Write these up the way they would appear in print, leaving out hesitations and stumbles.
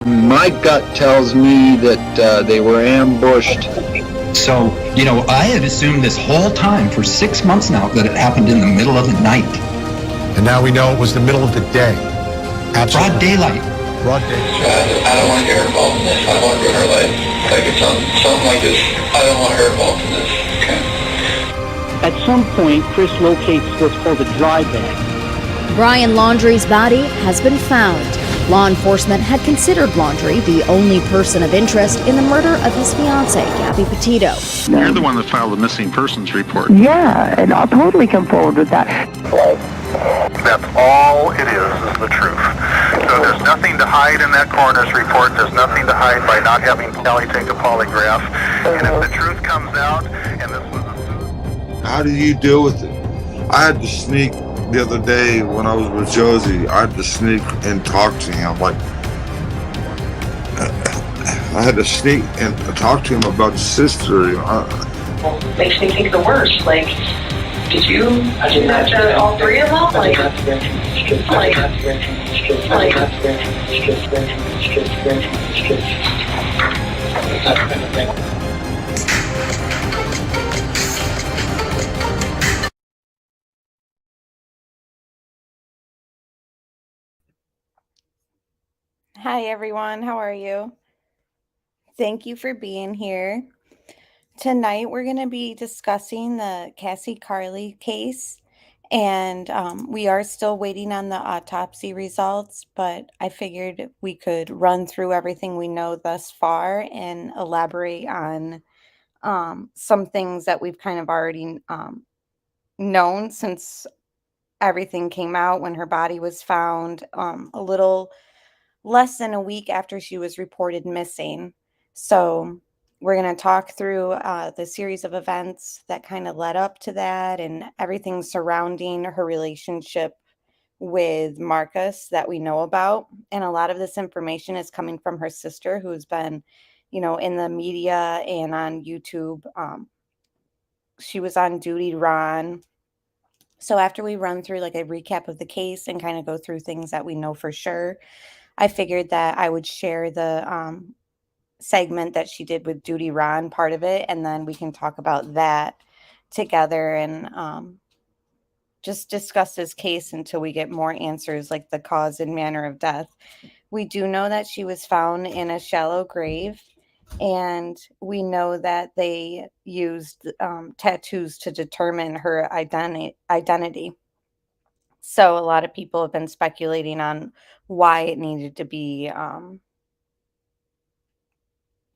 My gut tells me that they were ambushed. So, I had assumed this whole time for 6 months now that it happened in the middle of the night. And now we know it was the middle of the day. Absolutely. Broad daylight. Broad daylight. I don't want to get her involved in this. I don't want to ruin her life. Like, it's something like this. I don't want her involved in this. Okay? At some point, Chris locates what's called a dry bag. Brian Laundrie's body has been found. Law enforcement had considered Laundrie the only person of interest in the murder of his fiancée, Gabby Petito. You're the one that filed the missing persons report. Yeah, and I'll totally come forward with that. That's all it is the truth. So there's nothing to hide in that coroner's report. There's nothing to hide by not having Kelly take a polygraph. And if the truth comes out, and this was How do you deal with it? I had to sneak the other day when I was with Josie. I had to sneak and talk to him. I had to sneak and talk to him about his sister. Makes me think the worst. Like, did you imagine all three of them? Hi everyone, how are you? Thank you for being here. Tonight we're going to be discussing the Cassie Carli case, and we are still waiting on the autopsy results, but I figured we could run through everything we know thus far and elaborate on some things that we've kind of already known since everything came out when her body was found a little less than a week after she was reported missing. So we're going to talk through the series of events that kind of led up to that and everything surrounding her relationship with Marcus that we know about. And a lot of this information is coming from her sister, who's been, in the media and on YouTube. She was on Duty Ron. So after we run through like a recap of the case and kind of go through things that we know for sure, I figured that I would share the segment that she did with Duty Ron, part of it, and then we can talk about that together and just discuss this case until we get more answers, like the cause and manner of death. We do know that she was found in a shallow grave, and we know that they used tattoos to determine her identity. So a lot of people have been speculating on why it needed to be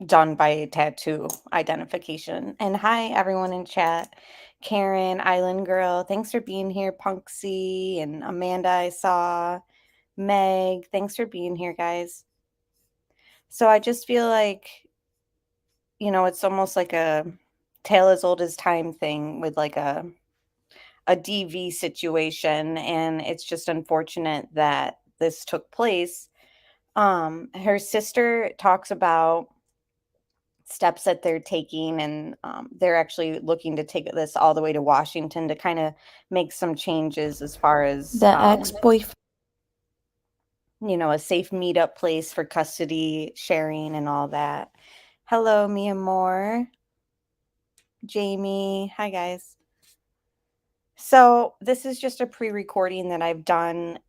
done by a tattoo identification. And hi, everyone in chat. Karen, Island Girl, thanks for being here. Punksy and Amanda, I saw. Meg, thanks for being here, guys. So I just feel like, it's almost like a tale as old as time thing with like a DV situation, and it's just unfortunate that this took place. Her sister talks about steps that they're taking, and they're actually looking to take this all the way to Washington to kind of make some changes as far as The ex-boyfriend. A safe meetup place for custody sharing and all that. Hello, Mia Moore. Jamie. Hi, guys. So this is just a pre-recording that I've done,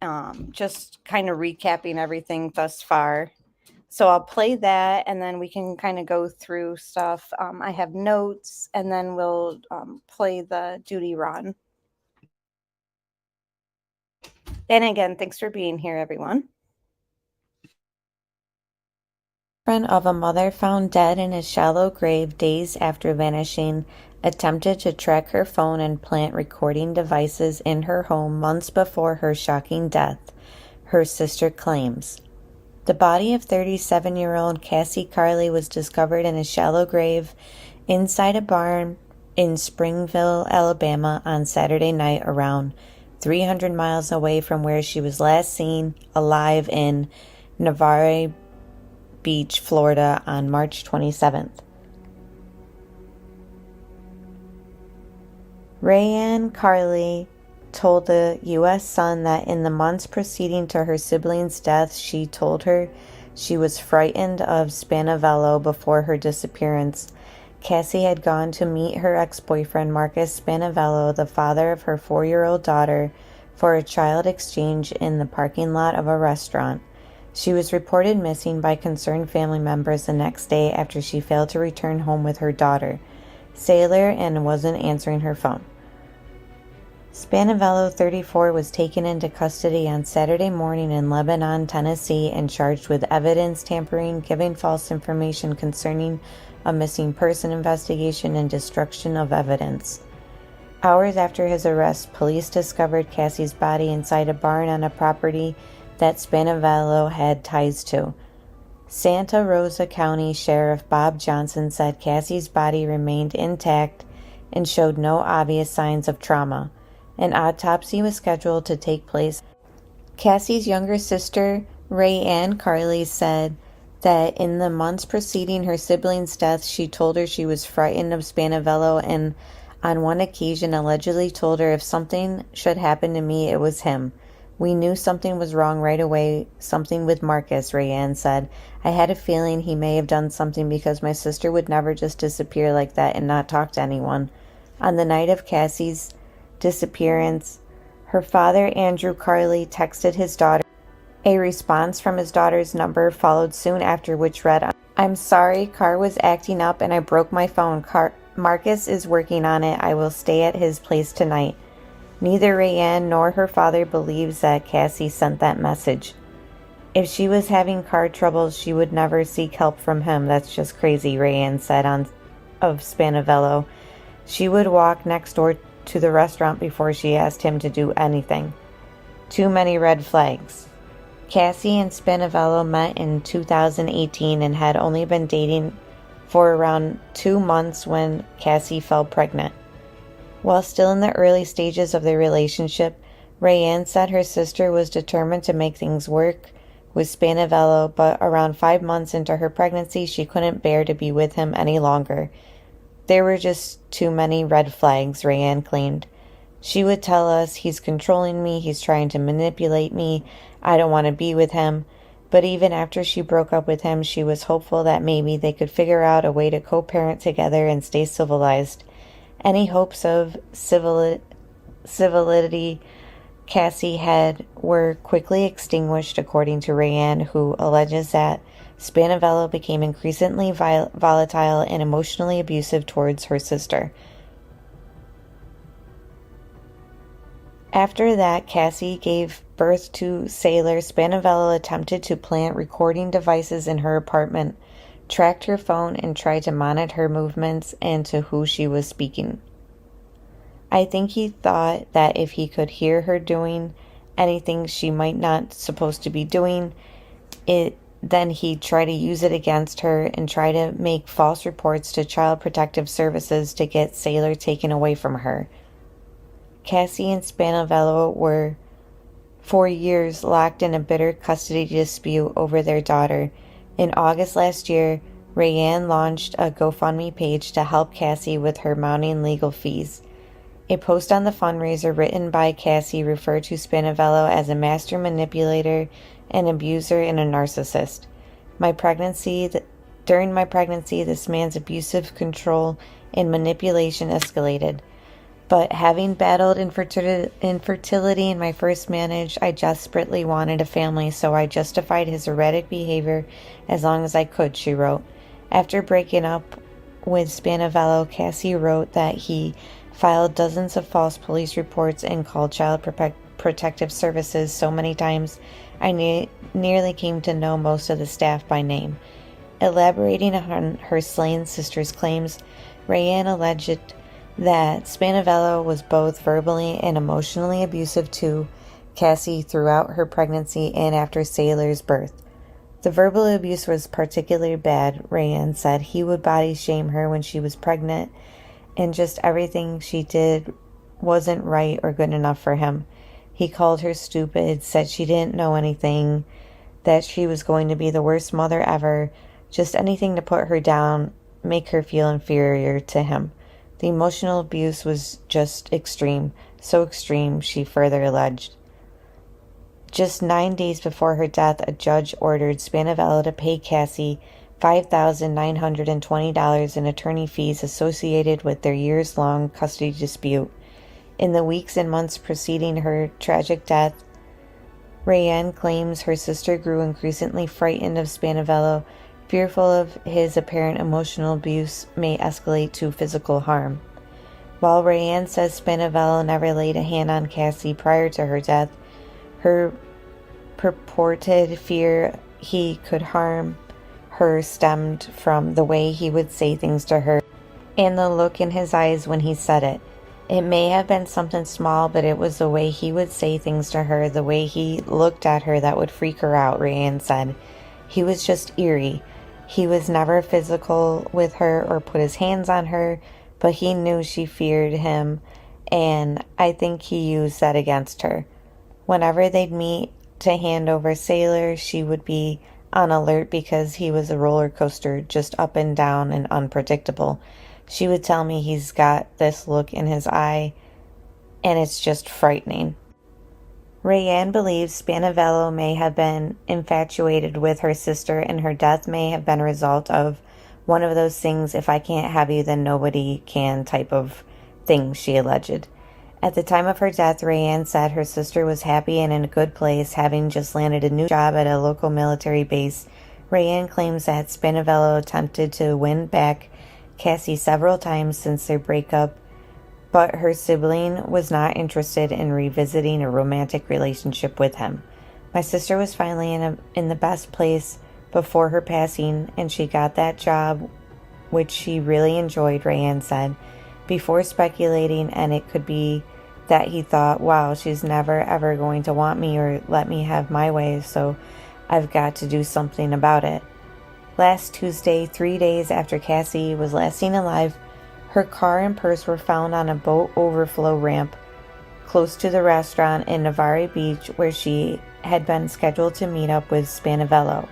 just kind of recapping everything thus far. So I'll play that, and then we can kind of go through stuff. I have notes, and then we'll play the Duty Ron. And again, thanks for being here, everyone. Of a mother found dead in a shallow grave days after vanishing attempted to track her phone and plant recording devices in her home months before her shocking death, her sister claims. The body of 37-year-old Cassie Carli was discovered in a shallow grave inside a barn in Spanevelo, Alabama on Saturday night, around 300 miles away from where she was last seen alive in Navarre Beach, Florida on March 27th. Rayanne Carli told the U.S. Sun that in the months preceding to her sibling's death, she told her She was frightened of Spanevelo before her disappearance. Cassie had gone to meet her ex-boyfriend Marcus Spanevelo, the father of her 4-year-old daughter, for a child exchange in the parking lot of a restaurant. She was reported missing by concerned family members the next day after she failed to return home with her daughter, Sailor, and wasn't answering her phone. Spanevelo, 34, was taken into custody on Saturday morning in Lebanon, Tennessee, and charged with evidence tampering, giving false information concerning a missing person investigation, and destruction of evidence. Hours after his arrest, police discovered Cassie's body inside a barn on a property that Spanevelo had ties to. Santa Rosa County Sheriff Bob Johnson said Cassie's body remained intact and showed no obvious signs of trauma. An autopsy was scheduled to take place. Cassie's younger sister, Rayanne Carli, said that in the months preceding her sibling's death, she told her she was frightened of Spanevelo and on one occasion allegedly told her, if something should happen to me, it was him. We knew something was wrong right away, something with Marcus, Rayanne said. I had a feeling he may have done something because my sister would never just disappear like that and not talk to anyone. On the night of Cassie's disappearance, her father, Andrew Carli, texted his daughter. A response from his daughter's number followed soon after, which read, I'm sorry, Car was acting up and I broke my phone. Marcus is working on it. I will stay at his place tonight. Neither Rayanne nor her father believes that Cassie sent that message. If she was having car troubles, she would never seek help from him. That's just crazy, Rayanne said of Spanevelo. She would walk next door to the restaurant before she asked him to do anything. Too many red flags. Cassie and Spanevelo met in 2018 and had only been dating for around 2 months when Cassie fell pregnant. While still in the early stages of their relationship, Rayanne said her sister was determined to make things work with Spanevelo, but around 5 months into her pregnancy, she couldn't bear to be with him any longer. There were just too many red flags, Rayanne claimed. She would tell us, he's controlling me, he's trying to manipulate me, I don't want to be with him. But even after she broke up with him, she was hopeful that maybe they could figure out a way to co-parent together and stay civilized. Any hopes of civility Cassie had were quickly extinguished, according to Rayanne, who alleges that Spanevelo became increasingly volatile and emotionally abusive towards her sister. After that, Cassie gave birth to Sailor. Spanevelo attempted to plant recording devices in her apartment, tracked her phone, and tried to monitor her movements and to who she was speaking. I think he thought that if he could hear her doing anything she might not supposed to be doing, then he'd try to use it against her and try to make false reports to Child Protective Services to get Sailor taken away from her. Cassie and Spanevelo were, for years, locked in a bitter custody dispute over their daughter. In August last year, Rayanne launched a GoFundMe page to help Cassie with her mounting legal fees. A post on the fundraiser written by Cassie referred to Spanevelo as a master manipulator, an abuser, and a narcissist. During my pregnancy, this man's abusive control and manipulation escalated. But having battled infertility in my first marriage, I desperately wanted a family, so I justified his erratic behavior as long as I could, she wrote. After breaking up with Spanevelo, Cassie wrote that he filed dozens of false police reports and called Child Protective Services so many times I nearly came to know most of the staff by name. Elaborating on her slain sister's claims, Rayanne alleged that Spanevelo was both verbally and emotionally abusive to Cassie throughout her pregnancy and after Sailor's birth. The verbal abuse was particularly bad, Rayanne said. He would body shame her when she was pregnant, and just everything she did wasn't right or good enough for him. He called her stupid, said she didn't know anything, that she was going to be the worst mother ever, just anything to put her down, make her feel inferior to him. The emotional abuse was just extreme, so extreme, she further alleged. Just 9 days before her death, a judge ordered Spanevelo to pay Cassie $5,920 in attorney fees associated with their years-long custody dispute. In the weeks and months preceding her tragic death, Rayanne claims her sister grew increasingly frightened of Spanevelo, fearful of his apparent emotional abuse may escalate to physical harm. While Rayanne says Spanevelo never laid a hand on Cassie prior to her death, her purported fear he could harm her stemmed from the way he would say things to her and the look in his eyes when he said it. It may have been something small, but it was the way he would say things to her, the way he looked at her that would freak her out, Rayanne said. He was just eerie. He was never physical with her or put his hands on her, but he knew she feared him, and I think he used that against her. Whenever they'd meet to hand over Sailor, she would be on alert because he was a roller coaster, just up and down and unpredictable. She would tell me he's got this look in his eye, and it's just frightening. Rayanne believes Spanevelo may have been infatuated with her sister, and her death may have been a result of one of those things, if I can't have you, then nobody can type of thing, she alleged. At the time of her death, Rayanne said her sister was happy and in a good place, having just landed a new job at a local military base. Rayanne claims that Spanevelo attempted to win back Cassie several times since their breakup, but her sibling was not interested in revisiting a romantic relationship with him. My sister was finally in the best place before her passing, and she got that job, which she really enjoyed, Rayanne said, before speculating, and it could be that he thought, wow, she's never ever going to want me or let me have my way, so I've got to do something about it. Last Tuesday, 3 days after Cassie was last seen alive, her car and purse were found on a boat overflow ramp close to the restaurant in Navarre Beach where she had been scheduled to meet up with Spanevelo.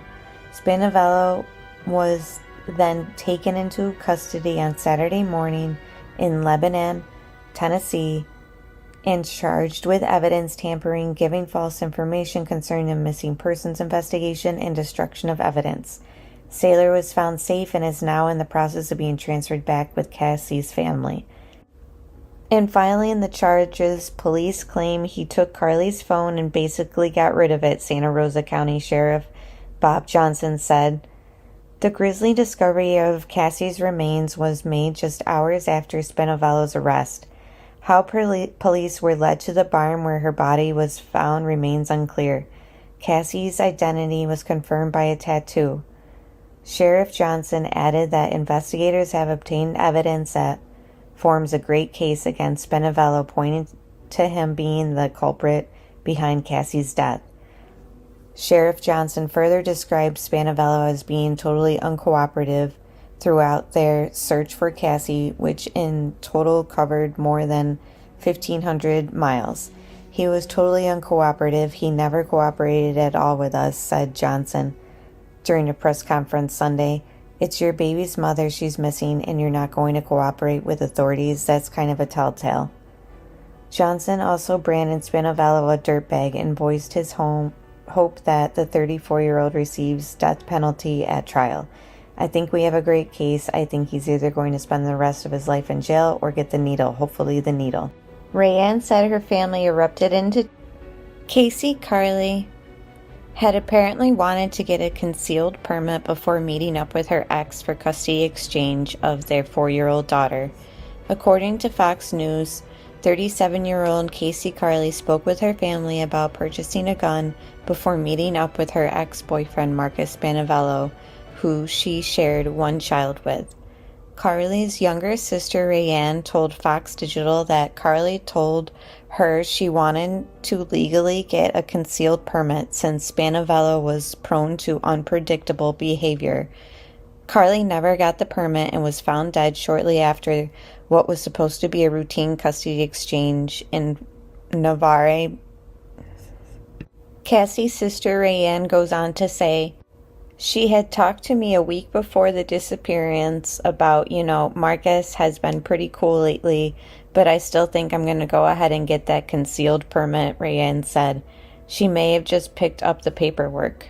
Spanevelo was then taken into custody on Saturday morning in Lebanon, Tennessee, and charged with evidence tampering, giving false information concerning the missing persons investigation, and destruction of evidence. Sailor was found safe and is now in the process of being transferred back with Cassie's family. In filing the charges, police claim he took Carli's phone and basically got rid of it, Santa Rosa County Sheriff Bob Johnson said. The grisly discovery of Cassie's remains was made just hours after Spanevelo's arrest. How police were led to the barn where her body was found remains unclear. Cassie's identity was confirmed by a tattoo. Sheriff Johnson added that investigators have obtained evidence that forms a great case against Spanevelo, pointing to him being the culprit behind Cassie's death. Sheriff Johnson further described Spanevelo as being totally uncooperative throughout their search for Cassie, which in total covered more than 1,500 miles. He was totally uncooperative. He never cooperated at all with us, said Johnson during a press conference Sunday. It's your baby's mother she's missing, and you're not going to cooperate with authorities. That's kind of a telltale. Johnson also branded Spanevelo a dirtbag and voiced his hope that the 34-year-old receives death penalty at trial. I think we have a great case. I think he's either going to spend the rest of his life in jail or get the needle, hopefully the needle. Rayanne said her family erupted into Cassie Carli had apparently wanted to get a concealed permit before meeting up with her ex for custody exchange of their 4-year-old daughter. According to Fox News, 37-year-old Cassie Carli spoke with her family about purchasing a gun before meeting up with her ex-boyfriend Marcus Spanevelo, who she shared one child with. Carli's younger sister Rayanne told Fox Digital that Carli told her she wanted to legally get a concealed permit since Spanevelo was prone to unpredictable behavior. Carli never got the permit and was found dead shortly after what was supposed to be a routine custody exchange in Navarre. Cassie's sister Rayanne goes on to say, she had talked to me a week before the disappearance about, Marcus has been pretty cool lately, but I still think I'm going to go ahead and get that concealed permit, Rayanne said. She may have just picked up the paperwork.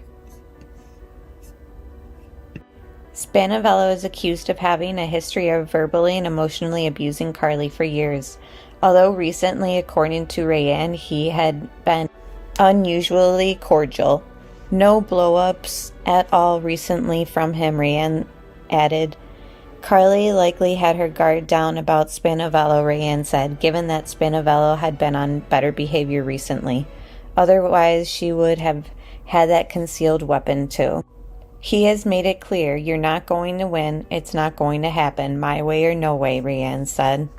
Spanevelo is accused of having a history of verbally and emotionally abusing Carli for years. Although recently, according to Rayanne, he had been unusually cordial. No blow-ups at all recently from him, Rayanne added. Carli likely had her guard down about Spanevelo, Rayanne said, given that Spanevelo had been on better behavior recently. Otherwise, she would have had that concealed weapon too. He has made it clear, you're not going to win, it's not going to happen, my way or no way, Rayanne said.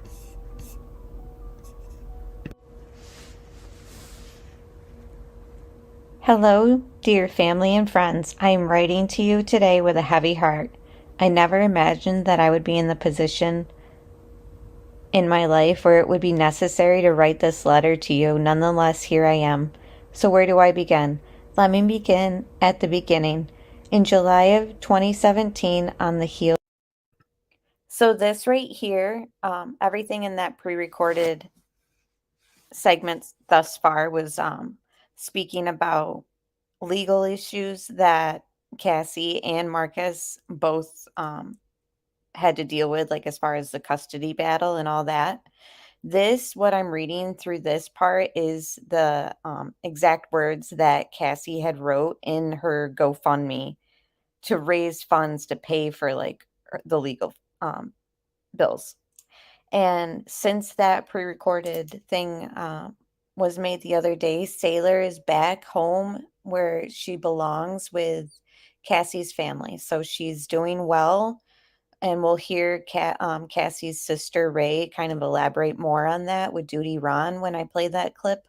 Hello, dear family and friends. I am writing to you today with a heavy heart. I never imagined that I would be in the position in my life where it would be necessary to write this letter to you. Nonetheless, here I am. So where do I begin? Let me begin at the beginning. In July of 2017, on the heels. So this right here, everything in that pre-recorded segments thus far was speaking about legal issues that Cassie and Marcus both had to deal with, like as far as the custody battle and all that. This, what I'm reading through this part, is the exact words that Cassie had wrote in her GoFundMe to raise funds to pay for like the legal bills. And since that pre-recorded thing was made the other day, Sailor is back home where she belongs with Cassie's family. So she's doing well. And we'll hear Cassie's sister, Ray, kind of elaborate more on that with Duty Ron when I play that clip.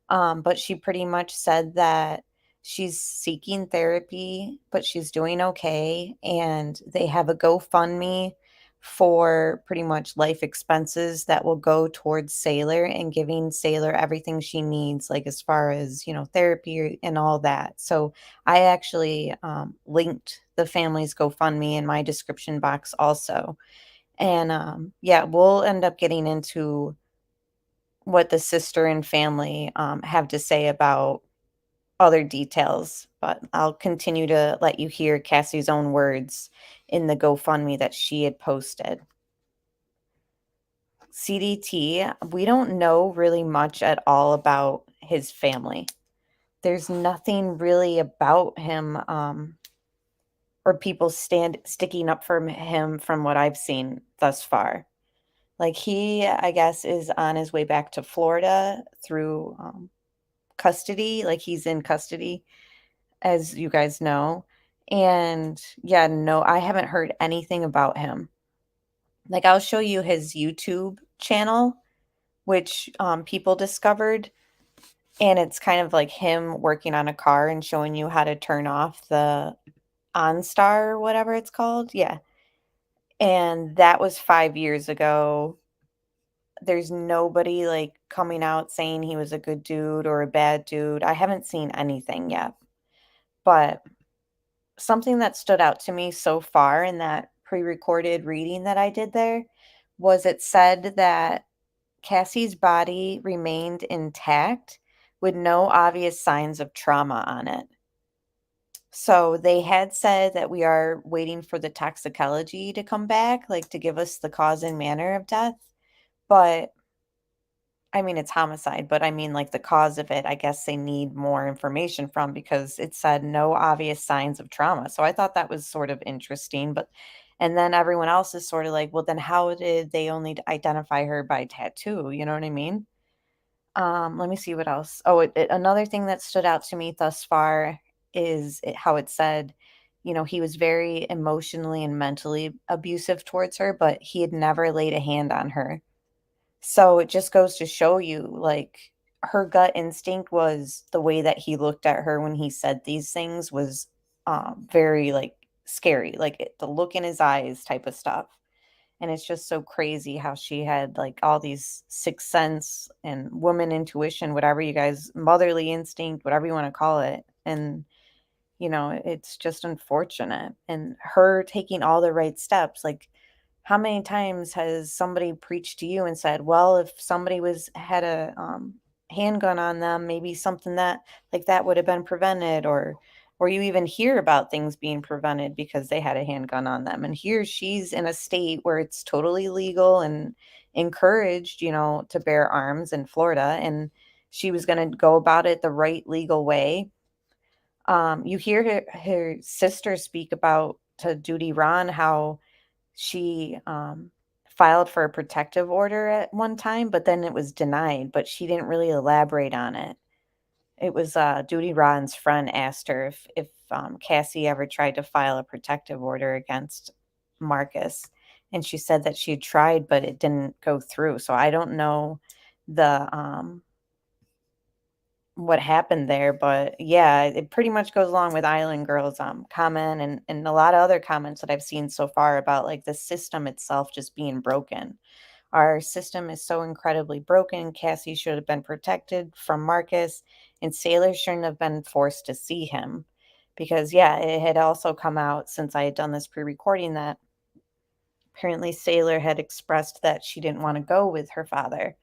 But she pretty much said that she's seeking therapy, but she's doing okay. And they have a GoFundMe for pretty much life expenses that will go towards Sailor and giving Sailor everything she needs, like as far as, you know, therapy and all that. So I actually linked the family's GoFundMe in my description box also. And yeah, we'll end up getting into what the sister and family have to say about other details, but I'll continue to let you hear Cassie's own words in the GoFundMe that she had posted. CDT, we don't know really much at all about his family. There's nothing really about him or people sticking up for him from what I've seen thus far. Like he, I guess, is on his way back to Florida through custody. Like he's in custody, as you guys know. And yeah, no, I haven't heard anything about him. Like I'll show you his YouTube channel, which people discovered. And it's kind of like him working on a car and showing you how to turn off the OnStar or whatever it's called. Yeah. And that was 5 years ago. There's nobody like coming out saying he was a good dude or a bad dude. I haven't seen anything yet. But something that stood out to me so far in that pre-recorded reading that I did there was it said that Cassie's body remained intact with no obvious signs of trauma on it. So they had said that we are waiting for the toxicology to come back, like to give us the cause and manner of death. But I mean, it's homicide, but I mean, like the cause of it, I guess they need more information from because it said no obvious signs of trauma. So I thought that was sort of interesting. But, and then everyone else is sort of like, well, then how did they only identify her by tattoo? You know what I mean? Let me see what else. Oh, another thing that stood out to me thus far is how it said, you know, he was very emotionally and mentally abusive towards her, but he had never laid a hand on her. So it just goes to show you, like, her gut instinct was the way that he looked at her when he said these things was very, like, scary, like the look in his eyes type of stuff. And it's just so crazy how she had like all these sixth sense and woman intuition, whatever you guys, motherly instinct, whatever you want to call it. And, you know, it's just unfortunate. And her taking all the right steps, like how many times has somebody preached to you and said, well, if somebody had a handgun on them, maybe something that like that would have been prevented, or you even hear about things being prevented because they had a handgun on them. And here she's in a state where it's totally legal and encouraged, to bear arms in Florida, and she was going to go about it the right legal way. You hear her sister speak about to Duty Ron how she filed for a protective order at one time, but then it was denied, but she didn't really elaborate on it. It was Duty Ron's friend asked her if Cassie ever tried to file a protective order against Marcus, and she said that she had tried, but it didn't go through. So I don't know the what happened there, but yeah, it pretty much goes along with Island Girl's comment and a lot of other comments that I've seen so far about like the system itself just being broken. Our system is so incredibly broken. Cassie should have been protected from Marcus, and Sailor shouldn't have been forced to see him. Because, yeah, it had also come out since I had done this pre recording that apparently Sailor had expressed that she didn't want to go with her father.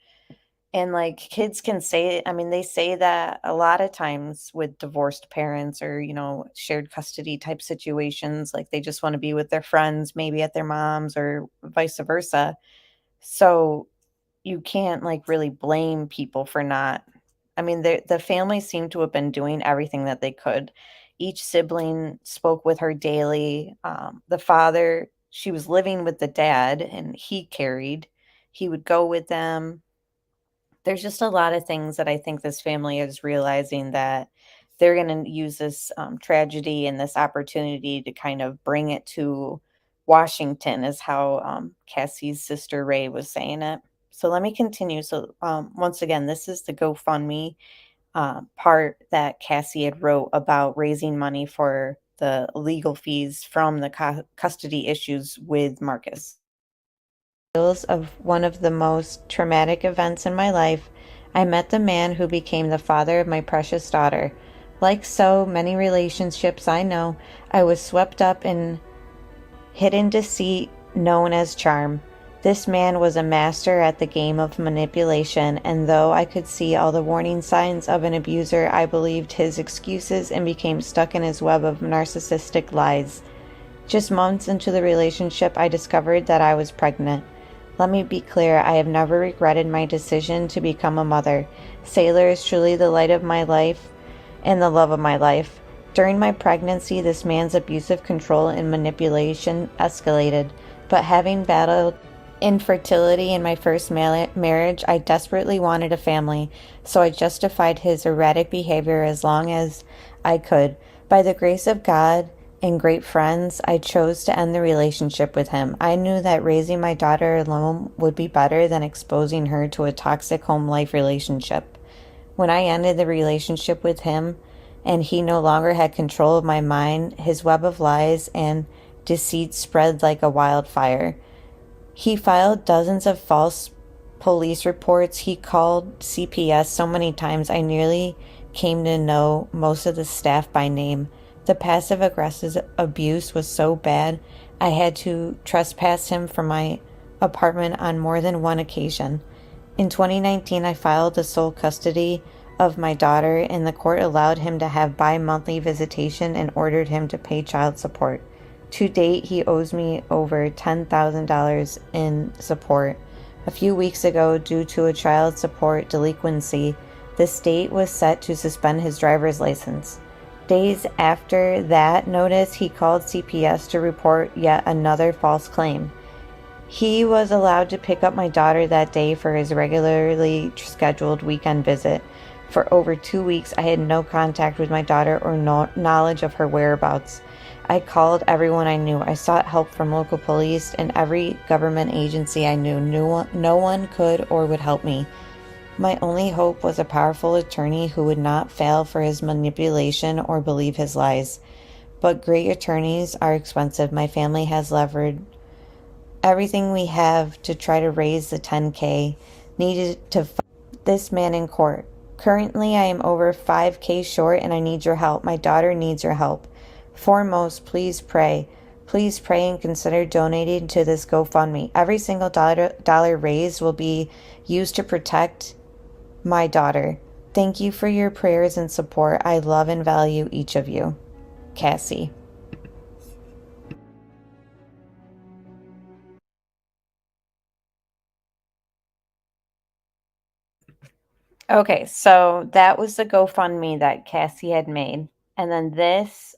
And like kids can say, I mean, they say that a lot of times with divorced parents or, shared custody type situations, like they just want to be with their friends, maybe at their mom's or vice versa. So you can't like really blame people for not. I mean, the family seemed to have been doing everything that they could. Each sibling spoke with her daily. The father, she was living with the dad and he carried. He would go with them. There's just a lot of things that I think this family is realizing that they're going to use this tragedy and this opportunity to kind of bring it to Washington, is how Cassie's sister Ray was saying it. So let me continue. So once again, this is the GoFundMe part that Cassie had wrote about raising money for the legal fees from the custody issues with Marcus. Of one of the most traumatic events in my life, I met the man who became the father of my precious daughter. Like so many relationships I know, I was swept up in hidden deceit known as charm. This man was a master at the game of manipulation, and though I could see all the warning signs of an abuser, I believed his excuses and became stuck in his web of narcissistic lies. Just months into the relationship, I discovered that I was pregnant. Let me be clear, I have never regretted my decision to become a mother. Sailor is truly the light of my life and the love of my life. During my pregnancy, this man's abusive control and manipulation escalated, but having battled infertility in my first marriage, I desperately wanted a family, so I justified his erratic behavior as long as I could. By the grace of God and great friends, I chose to end the relationship with him. I knew that raising my daughter alone would be better than exposing her to a toxic home life relationship. When I ended the relationship with him and he no longer had control of my mind, his web of lies and deceit spread like a wildfire. He filed dozens of false police reports. He called CPS so many times I nearly came to know most of the staff by name. The passive-aggressive abuse was so bad, I had to trespass him from my apartment on more than one occasion. In 2019, I filed the sole custody of my daughter, and the court allowed him to have bi-monthly visitation and ordered him to pay child support. To date, he owes me over $10,000 in support. A few weeks ago, due to a child support delinquency, the state was set to suspend his driver's license. Days after that notice, he called CPS to report yet another false claim. He was allowed to pick up my daughter that day for his regularly scheduled weekend visit. For over 2 weeks, I had no contact with my daughter or no knowledge of her whereabouts. I called everyone I knew. I sought help from local police and every government agency I knew. No one could or would help me. My only hope was a powerful attorney who would not fail for his manipulation or believe his lies. But great attorneys are expensive. My family has levered everything we have to try to raise the $10K needed to fight this man in court. Currently, I am over $5K short and I need your help. My daughter needs your help. Foremost, please pray. Please pray and consider donating to this GoFundMe. Every single dollar raised will be used to protect My daughter, thank you for your prayers and support. I love and value each of you. Cassie. Okay, so that was the GoFundMe that Cassie had made. And then this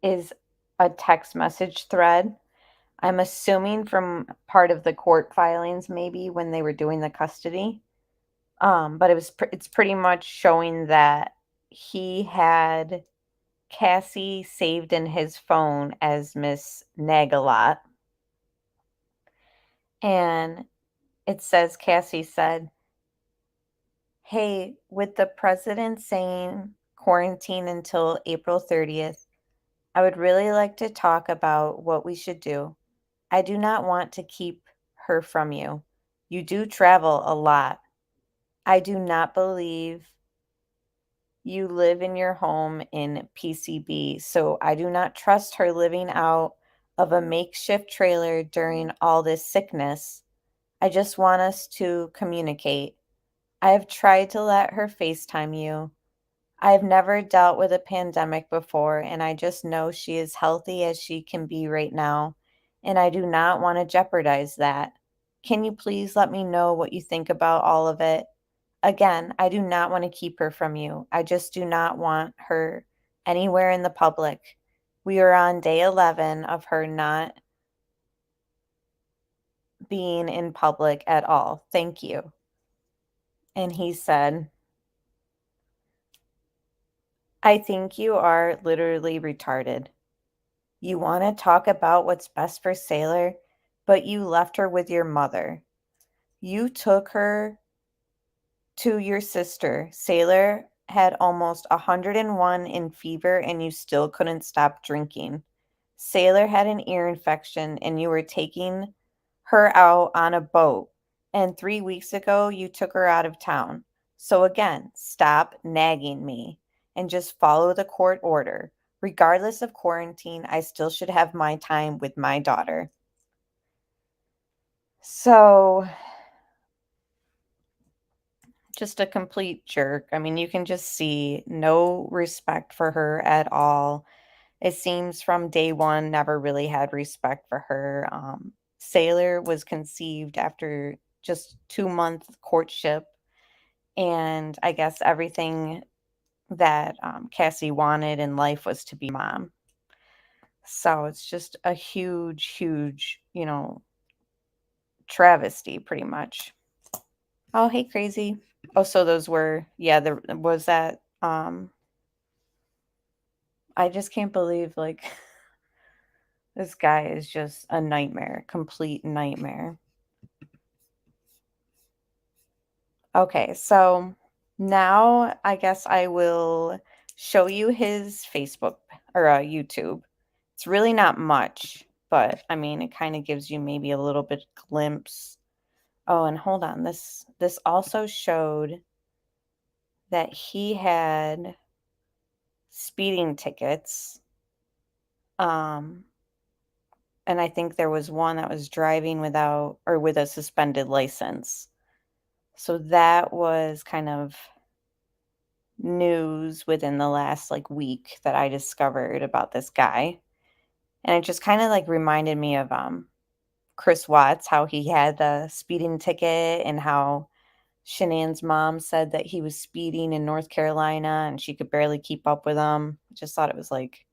is a text message thread. I'm assuming from part of the court filings, maybe when they were doing the custody. But it's pretty much showing that he had Cassie saved in his phone as Miss Nagalot. And it says, Cassie said, "Hey, with the president saying quarantine until April 30th, I would really like to talk about what we should do. I do not want to keep her from you. You do travel a lot. I do not believe you live in your home in PCB, so I do not trust her living out of a makeshift trailer during all this sickness. I just want us to communicate. I have tried to let her FaceTime you. I have never dealt with a pandemic before, and I just know she is healthy as she can be right now, and I do not want to jeopardize that. Can you please let me know what you think about all of it? Again, I do not want to keep her from you. I just do not want her anywhere in the public. We are on day 11 of her not being in public at all. Thank you." And he said, "I think you are literally retarded. You want to talk about what's best for Sailor, but you left her with your mother. You took her to your sister. Sailor had almost 101 in fever and you still couldn't stop drinking. Sailor had an ear infection and you were taking her out on a boat. And 3 weeks ago, you took her out of town. So again, stop nagging me and just follow the court order. Regardless of quarantine, I still should have my time with my daughter." So, just a complete jerk. I mean, you can just see no respect for her at all. It seems from day one, never really had respect for her. Sailor was conceived after just 2 month courtship. And I guess everything that Cassie wanted in life was to be mom. So it's just a huge, huge, travesty pretty much. Oh, hey, crazy. Oh, so those were, yeah, there was that. I just can't believe, like, this guy is just a nightmare, complete nightmare. Okay, so now I guess I will show you his Facebook or YouTube. It's really not much, but I mean, it kind of gives you maybe a little bit glimpse. Oh, and hold on, this also showed that he had speeding tickets. And I think there was one that was driving without or with a suspended license. So that was kind of news within the last like week that I discovered about this guy. And it just kind of like reminded me of Chris Watts, how he had the speeding ticket and how Shanann's mom said that he was speeding in North Carolina and she could barely keep up with him. Just thought it was like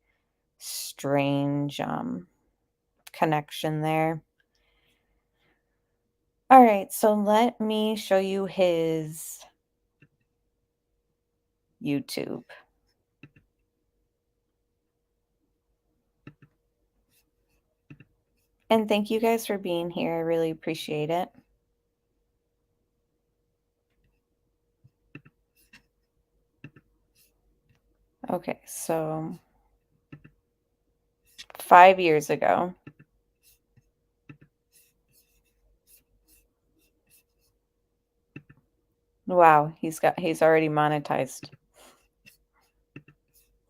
strange connection there. All right, so let me show you his YouTube. And thank you guys for being here. I really appreciate it. Okay, so 5 years ago. Wow, he's already monetized.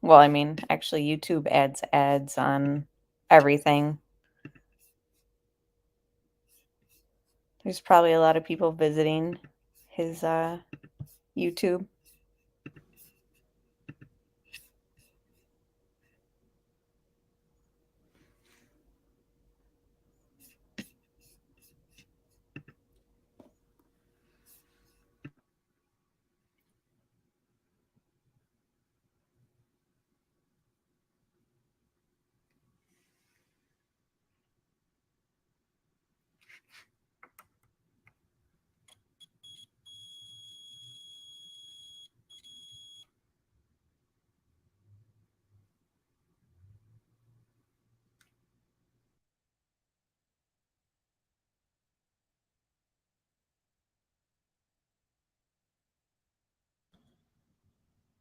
Well, I mean, actually YouTube adds ads on everything. There's probably a lot of people visiting his YouTube.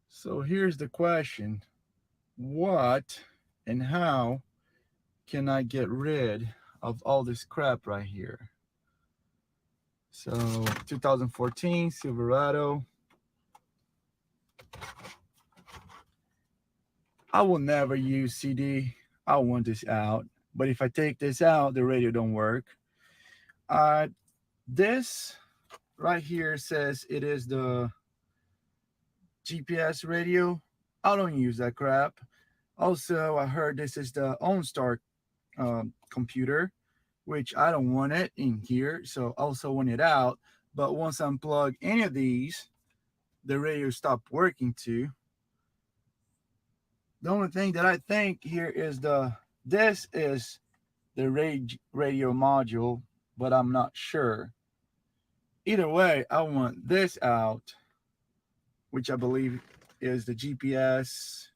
So here's the question. What and how can I get rid of all this crap right here? So 2014 Silverado. I will never use CD. I want this out. But if I take this out, the radio don't work. This right here says it is the GPS radio. I don't use that crap. Also, I heard this is the OnStar computer, which I don't want it in here. So I also want it out. But once I unplug any of these, the radio stopped working too. The only thing that I think here is this is the radio module, but I'm not sure. Either way, I want this out, which I believe is the GPS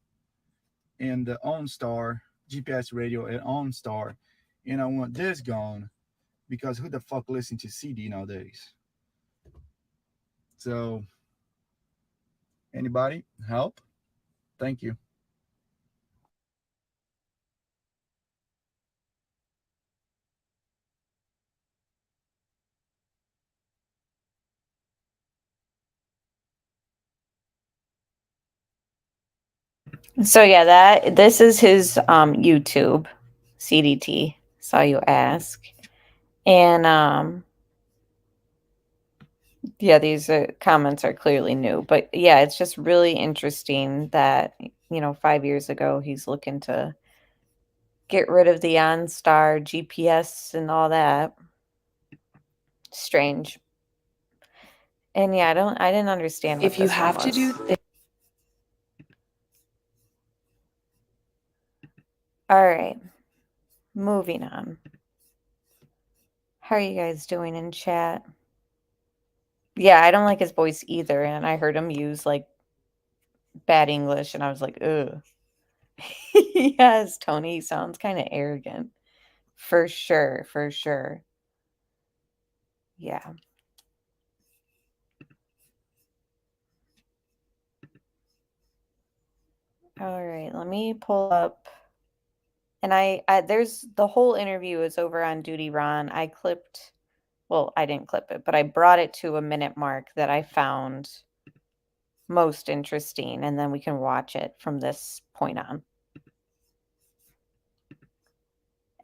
and the OnStar, GPS radio and OnStar. And I want this gone because who the fuck listens to CD nowadays? So, anybody help? Thank you. So yeah, this is his YouTube CDT. Saw you ask, and yeah, these comments are clearly new, but yeah, it's just really interesting that 5 years ago he's looking to get rid of the OnStar GPS and all that. Strange. And yeah, I didn't understand what If you this one have to was. do All right, moving on. How are you guys doing in chat? Yeah, I don't like his voice either, and I heard him use like bad English, and I was like, ugh. Yes, Tony sounds kind of arrogant. For sure, for sure. Yeah. All right, let me pull up. And I there's the whole interview is over on Duty Ron. I didn't clip it, but I brought it to a minute mark that I found most interesting, and then we can watch it from this point on.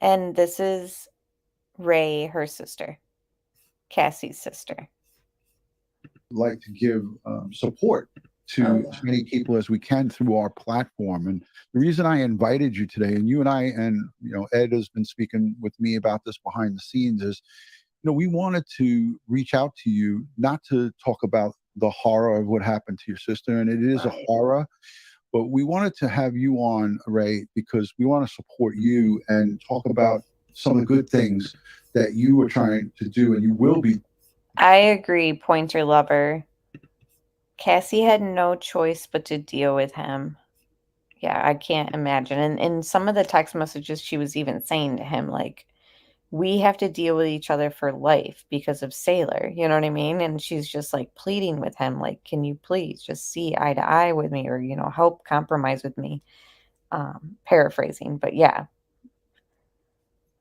And this is Ray, her sister, Cassie's sister. Like to give support to as many people as we can through our platform. And the reason I invited you today, and you and I, and Ed has been speaking with me about this behind the scenes, is we wanted to reach out to you, not to talk about the horror of what happened to your sister, and it is a horror, but we wanted to have you on, Ray, because we want to support you and talk about some of the good things that you are trying to do and you will be. I agree, Pointer Lover. Cassie had no choice but to deal with him. Yeah, I can't imagine. And in some of the text messages she was even saying to him, like, we have to deal with each other for life because of Sailor. You know what I mean? And she's just like pleading with him, like, can you please just see eye to eye with me, or, help compromise with me? Paraphrasing, but yeah.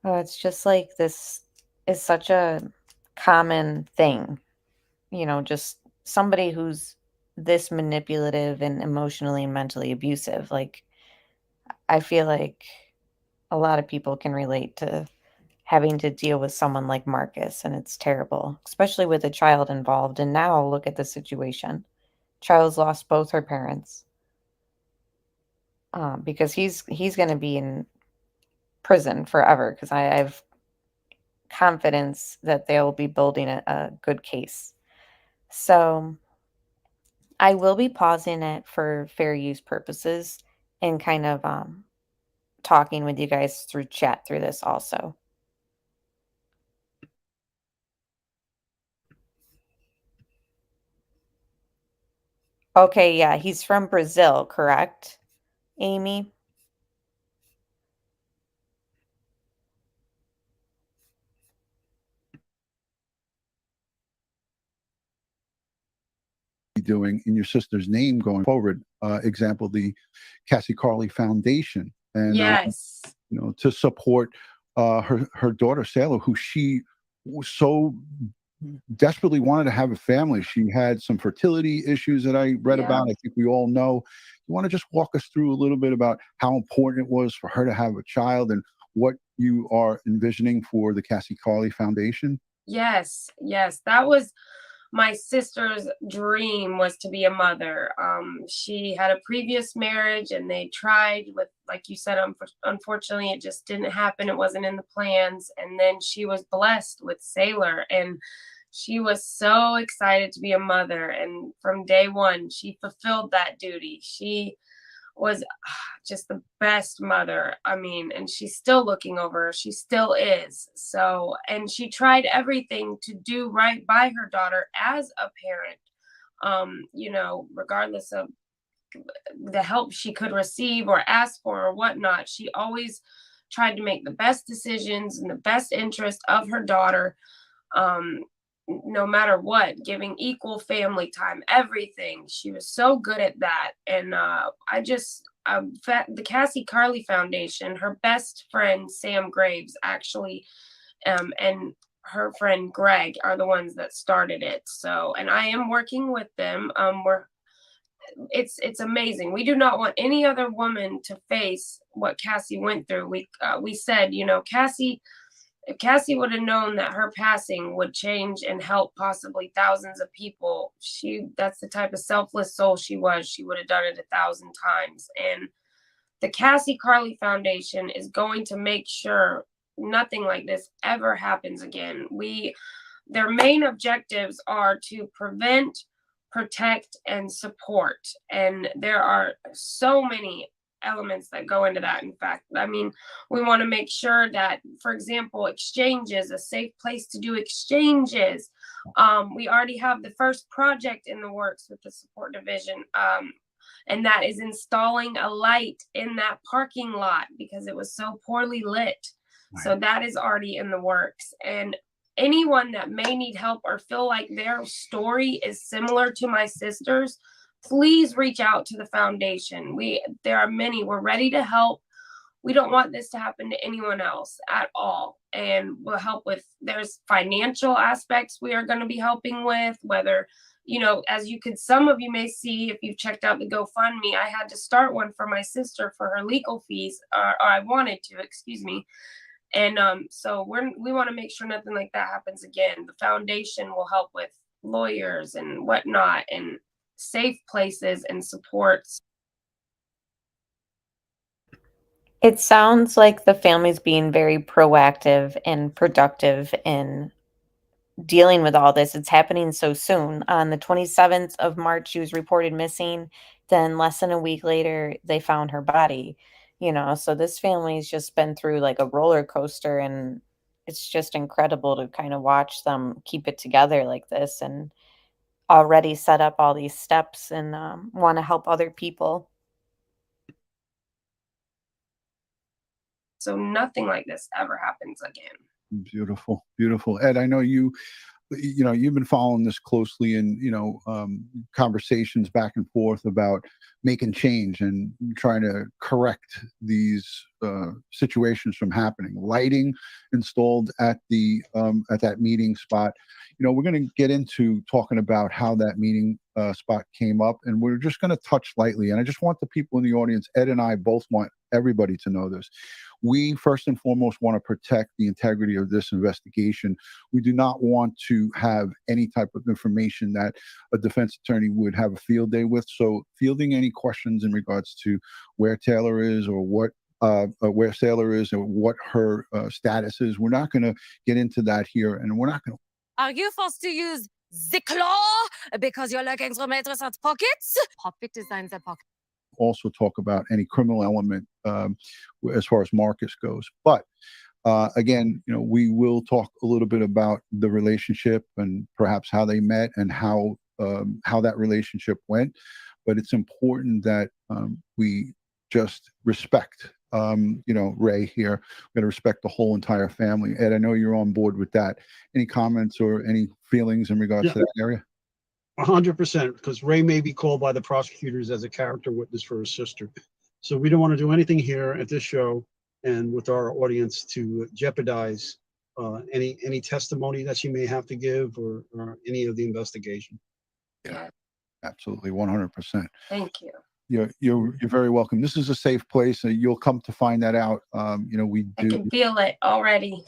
It's just like this is such a common thing, just somebody who's this manipulative and emotionally and mentally abusive. Like, I feel like a lot of people can relate to having to deal with someone like Marcus, and it's terrible, especially with a child involved. And now look at the situation. Child's lost both her parents because he's going to be in prison forever, because I have confidence that they'll be building a good case. So I will be pausing it for fair use purposes and kind of talking with you guys through chat through this also. Okay, yeah, he's from Brazil, correct, Amy? Doing in your sister's name going forward. Example, the Cassie Carli Foundation, and yes, to support her daughter Sailor, who she so desperately wanted to have a family. She had some fertility issues that I read about. I think we all know. You want to just walk us through a little bit about how important it was for her to have a child and what you are envisioning for the Cassie Carli Foundation? Yes, that was my sister's dream, was to be a mother. She had a previous marriage and they tried with, like you said, unfortunately it just didn't happen. It wasn't in the plans. And then she was blessed with Sailor, and she was so excited to be a mother. And from day one, she fulfilled that duty. She was just the best mother. I mean, and she's still looking over her. She still is. So, and she tried everything to do right by her daughter as a parent, regardless of the help she could receive or ask for or whatnot. She always tried to make the best decisions in the best interest of her daughter. No matter what, giving equal family time, everything. She was so good at that. And the Cassie Carli Foundation, her best friend, Sam Graves, actually, and her friend Greg are the ones that started it. So, and I am working with them. It's amazing. We do not want any other woman to face what Cassie went through. We said, if Cassie would have known that her passing would change and help possibly thousands of people, that's the type of selfless soul she was. She would have done it 1,000 times. And the Cassie Carli Foundation is going to make sure nothing like this ever happens again. Their main objectives are to prevent, protect, and support. And there are so many elements that go into that. In fact, I mean, we want to make sure that, for example, exchanges, a safe place to do exchanges. We already have the first project in the works with the support division, and that is installing a light in that parking lot because it was so poorly lit. Right. So that is already in the works. And anyone that may need help or feel like their story is similar to my sister's, please reach out to the foundation. There are many. We're ready to help. We don't want this to happen to anyone else at all. And we'll help with, there's financial aspects we are going to be helping with, whether, as some of you may see, if you've checked out the GoFundMe, I had to start one for my sister for her legal fees, or I wanted to, excuse me. And so we want to make sure nothing like that happens again. The foundation will help with lawyers and whatnot, and safe places and supports. It sounds like the family's being very proactive and productive in dealing with all this. It's happening so soon. On the 27th of March, she was reported missing. Then less than a week later, they found her body. So this family's just been through like a roller coaster, and it's just incredible to kind of watch them keep it together like this and already set up all these steps and want to help other people. So nothing like this ever happens again. Beautiful, beautiful. Ed, I know you've been following this closely, and conversations back and forth about making change and trying to correct these situations from happening. Lighting installed at that meeting spot. We're going to get into talking about how that meeting spot came up, and we're just going to touch lightly. And I just want the people in the audience, Ed and I both want everybody to know this. We first and foremost want to protect the integrity of this investigation. We do not want to have any type of information that a defense attorney would have a field day with. So fielding any questions in regards to where Taylor is or where Sailor is or what her status is, we're not going to get into that here, and we're not going to. Are you forced to use the claw because you're looking through Matrix's pockets? Pocket designs a pocket. Also talk about any criminal element as far as Marcus goes. But again, we will talk a little bit about the relationship and perhaps how they met and how that relationship went. But it's important that we just respect, Ray here. We're going to respect the whole entire family. Ed, I know you're on board with that. Any comments or any feelings in regards to that area? 100%, because Ray may be called by the prosecutors as a character witness for his sister. So we don't want to do anything here at this show and with our audience to jeopardize any testimony that she may have to give or any of the investigation. Yeah, absolutely, 100%. Thank you. You're very welcome. This is a safe place, and you'll come to find that out. We do. I can feel it already.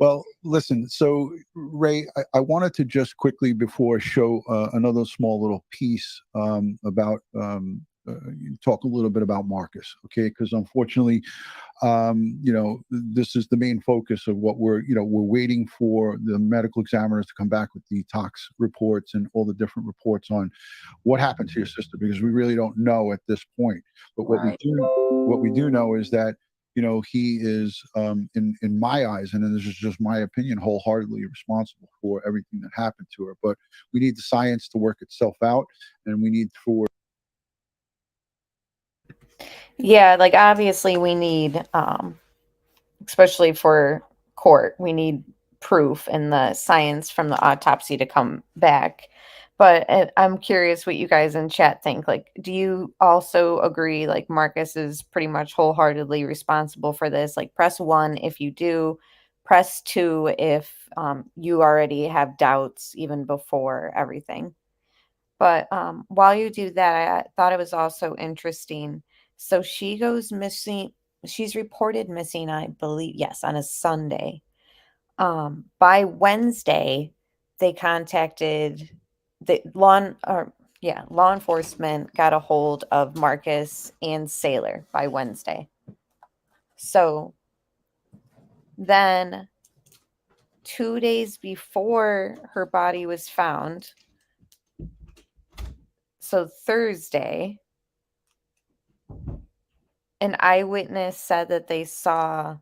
Well, listen, so Ray, I wanted to just quickly before show another small little piece about talk a little bit about Marcus, okay? Because unfortunately, this is the main focus of what we're waiting for the medical examiners to come back with the tox reports and all the different reports on what happened to your sister, because we really don't know at this point. But what we do know is that he is, in my eyes, and this is just my opinion, wholeheartedly responsible for everything that happened to her. But we need the science to work itself out, and we need for. Yeah, like obviously we need, especially for court, we need proof and the science from the autopsy to come back. But I'm curious what you guys in chat think. Like, do you also agree, like, Marcus is pretty much wholeheartedly responsible for this? Like, press 1 if you do, press 2 if you already have doubts even before everything. But while you do that, I thought it was also interesting. So she goes missing. She's reported missing, I believe, yes, on a Sunday. By Wednesday, they contacted the law enforcement got a hold of Marcus and Sailor by Wednesday. So then 2 days before her body was found, so Thursday, an eyewitness said that they saw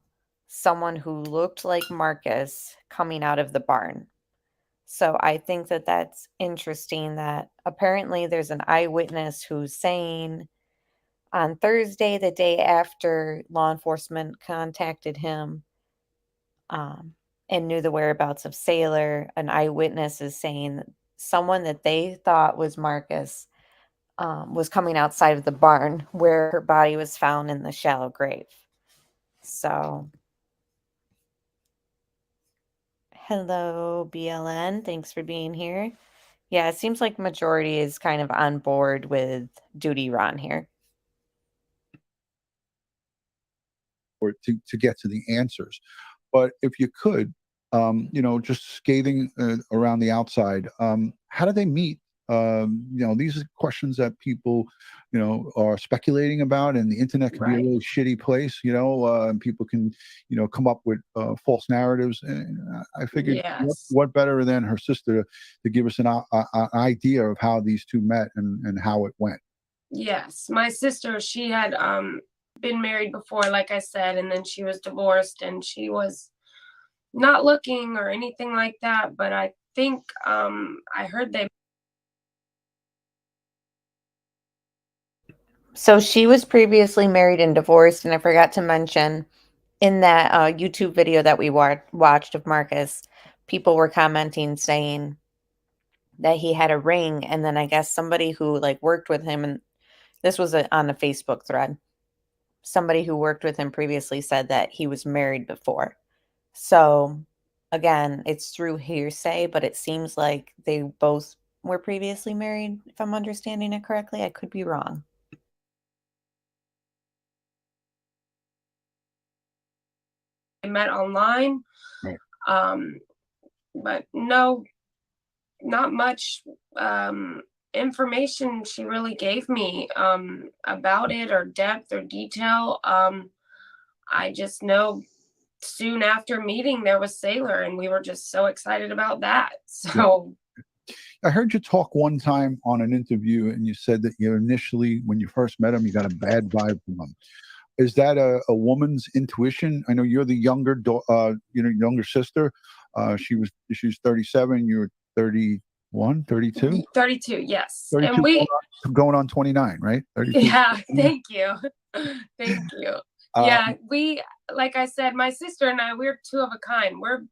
someone who looked like Marcus coming out of the barn. So I think that that's interesting that apparently there's an eyewitness who's saying on Thursday, the day after law enforcement contacted him and knew the whereabouts of Sailor, an eyewitness is saying someone that they thought was Marcus was coming outside of the barn where her body was found in the shallow grave. So, hello, BLN. Thanks for being here. Yeah, it seems like majority is kind of on board with Duty Ron here. Or to get to the answers. But if you could, just skating around the outside, how do they meet? These are questions that people, are speculating about, and the internet can be a really shitty place, and people can, come up with false narratives. And I figured, what better than her sister to give us an idea of how these two met and how it went. Yes, my sister, she had been married before, like I said, and then she was divorced, and she was not looking or anything like that. But I think I heard they. So she was previously married and divorced, and I forgot to mention in that YouTube video that we watched of Marcus, people were commenting saying that he had a ring, and then I guess somebody who like worked with him and This was on a Facebook thread. Somebody who worked with him previously said that he was married before. So again, it's through hearsay, but it seems like they both were previously married, if I'm understanding it correctly. I could be wrong. I met online. Right. But no, not much information she really gave me about it, or depth or detail. I just know soon after meeting there was Sailor, and we were just so excited about that. So I heard you talk one time on an interview, and you said that you initially, when you first met him, you got a bad vibe from him. Is that a woman's intuition? I know you're the younger, younger sister. She's 37. You're 31, 32? 32, yes. 32 And we going on 29, right? 32. Yeah, thank you. Thank you. Yeah, we, like I said, my sister and I, we're two of a kind. We're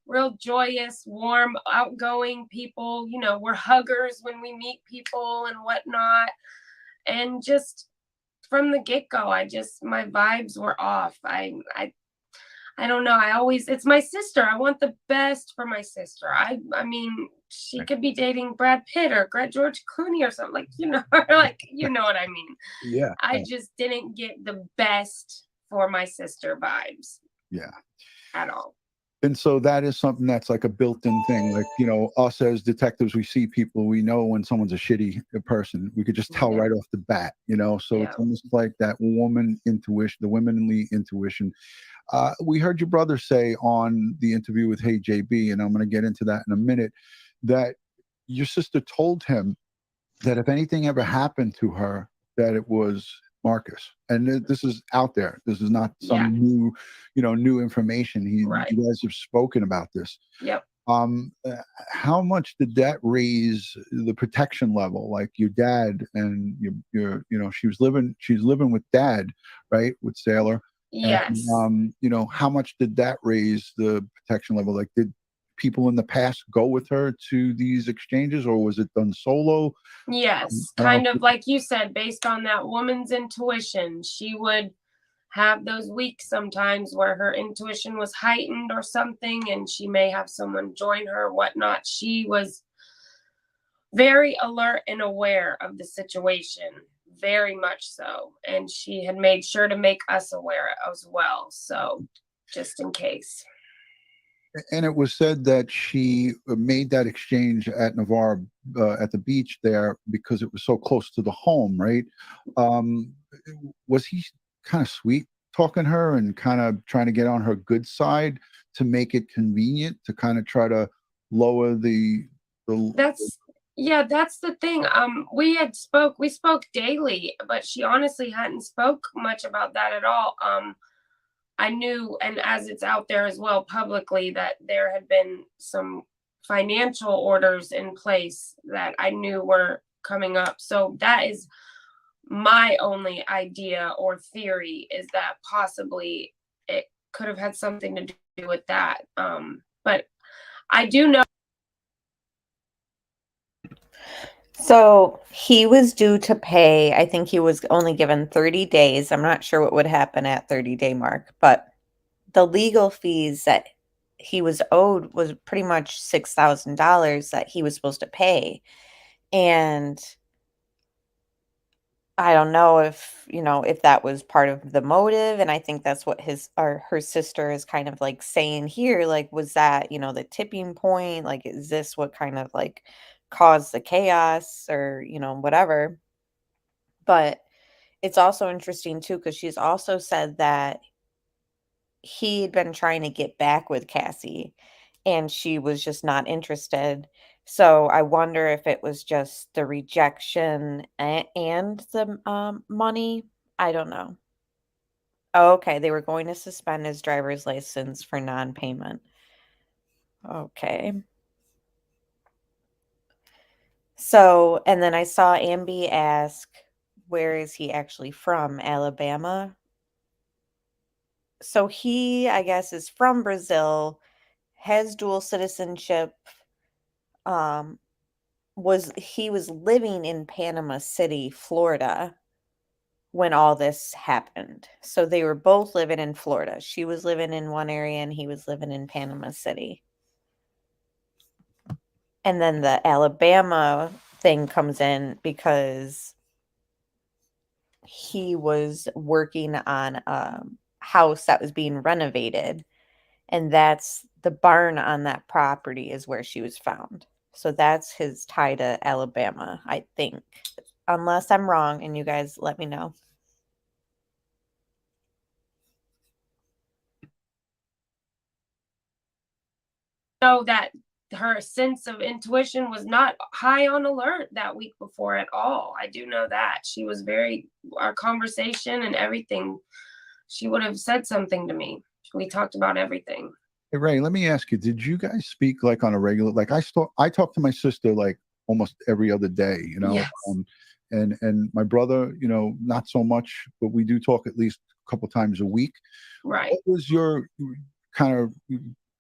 real joyous, warm, outgoing people. You know, we're huggers when we meet people and whatnot. And just from the get-go, my vibes were off. I don't know. It's my sister. I want the best for my sister. I mean, she could be dating Brad Pitt or George Clooney or something, like, like, you know what I mean? Yeah. I just didn't get the best for my sister vibes. Yeah. At all. And so that is something that's like a built-in thing. Like, us as detectives, we see people, we know when someone's a shitty person. We could just tell right off the bat, So it's almost like that woman intuition, the womanly intuition. We heard your brother say on the interview with Hey JB, and I'm going to get into that in a minute, that your sister told him that if anything ever happened to her, that it was Marcus. And this is out there. This is not some new information. You guys have spoken about this. Yep. How much did that raise the protection level? Like your dad and she's living with dad, right? With Sailor. Yes. And, how much did that raise the protection level? Like, did people in the past go with her to these exchanges, or was it done solo? Yes, kind of like you said, based on that woman's intuition. She would have those weeks sometimes where her intuition was heightened or something, and she may have someone join her or whatnot. She was very alert and aware of the situation, very much so. And she had made sure to make us aware as well. So just in case. And it was said that she made that exchange at Navarre at the beach there because it was so close to the home, right? Was he kind of sweet talking to her and kind of trying to get on her good side to make it convenient to kind of try to lower the That's the thing. We spoke daily, but she honestly hadn't spoke much about that at all. I knew, and as it's out there as well publicly, that there had been some financial orders in place that I knew were coming up. So that is my only idea or theory, is that possibly it could have had something to do with that. But I do know. So he was due to pay. I think he was only given 30 days. I'm not sure what would happen at 30-day mark, but the legal fees that he was owed was pretty much $6,000 that he was supposed to pay. And I don't know if that was part of the motive. And I think that's what her sister is kind of like saying here. Like, was that, the tipping point? Like, is this what kind of like caused the chaos or, whatever? But it's also interesting too, because she's also said that he'd been trying to get back with Cassie and she was just not interested. So I wonder if it was just the rejection and the money. I don't know. Oh, okay. They were going to suspend his driver's license for non-payment. Okay. So, and then I saw Ambi ask, where is he actually from? Alabama? So he, I guess, is from Brazil, has dual citizenship. He was living in Panama City, Florida, when all this happened. So they were both living in Florida. She was living in one area and he was living in Panama City. And then the Alabama thing comes in because he was working on a house that was being renovated. And that's the barn on that property is where she was found. So that's his tie to Alabama, I think. Unless I'm wrong, and you guys let me know. Know that her sense of intuition was not high on alert that week before at all. I do know that. She was our conversation and everything, she would have said something to me. We talked about everything. Hey, Ray, let me ask you, did you guys speak like on a regular, like I talk to my sister like almost every other day, you know? Yes. And my brother, you know, not so much, but we do talk at least a couple times a week. Right. What was your kind of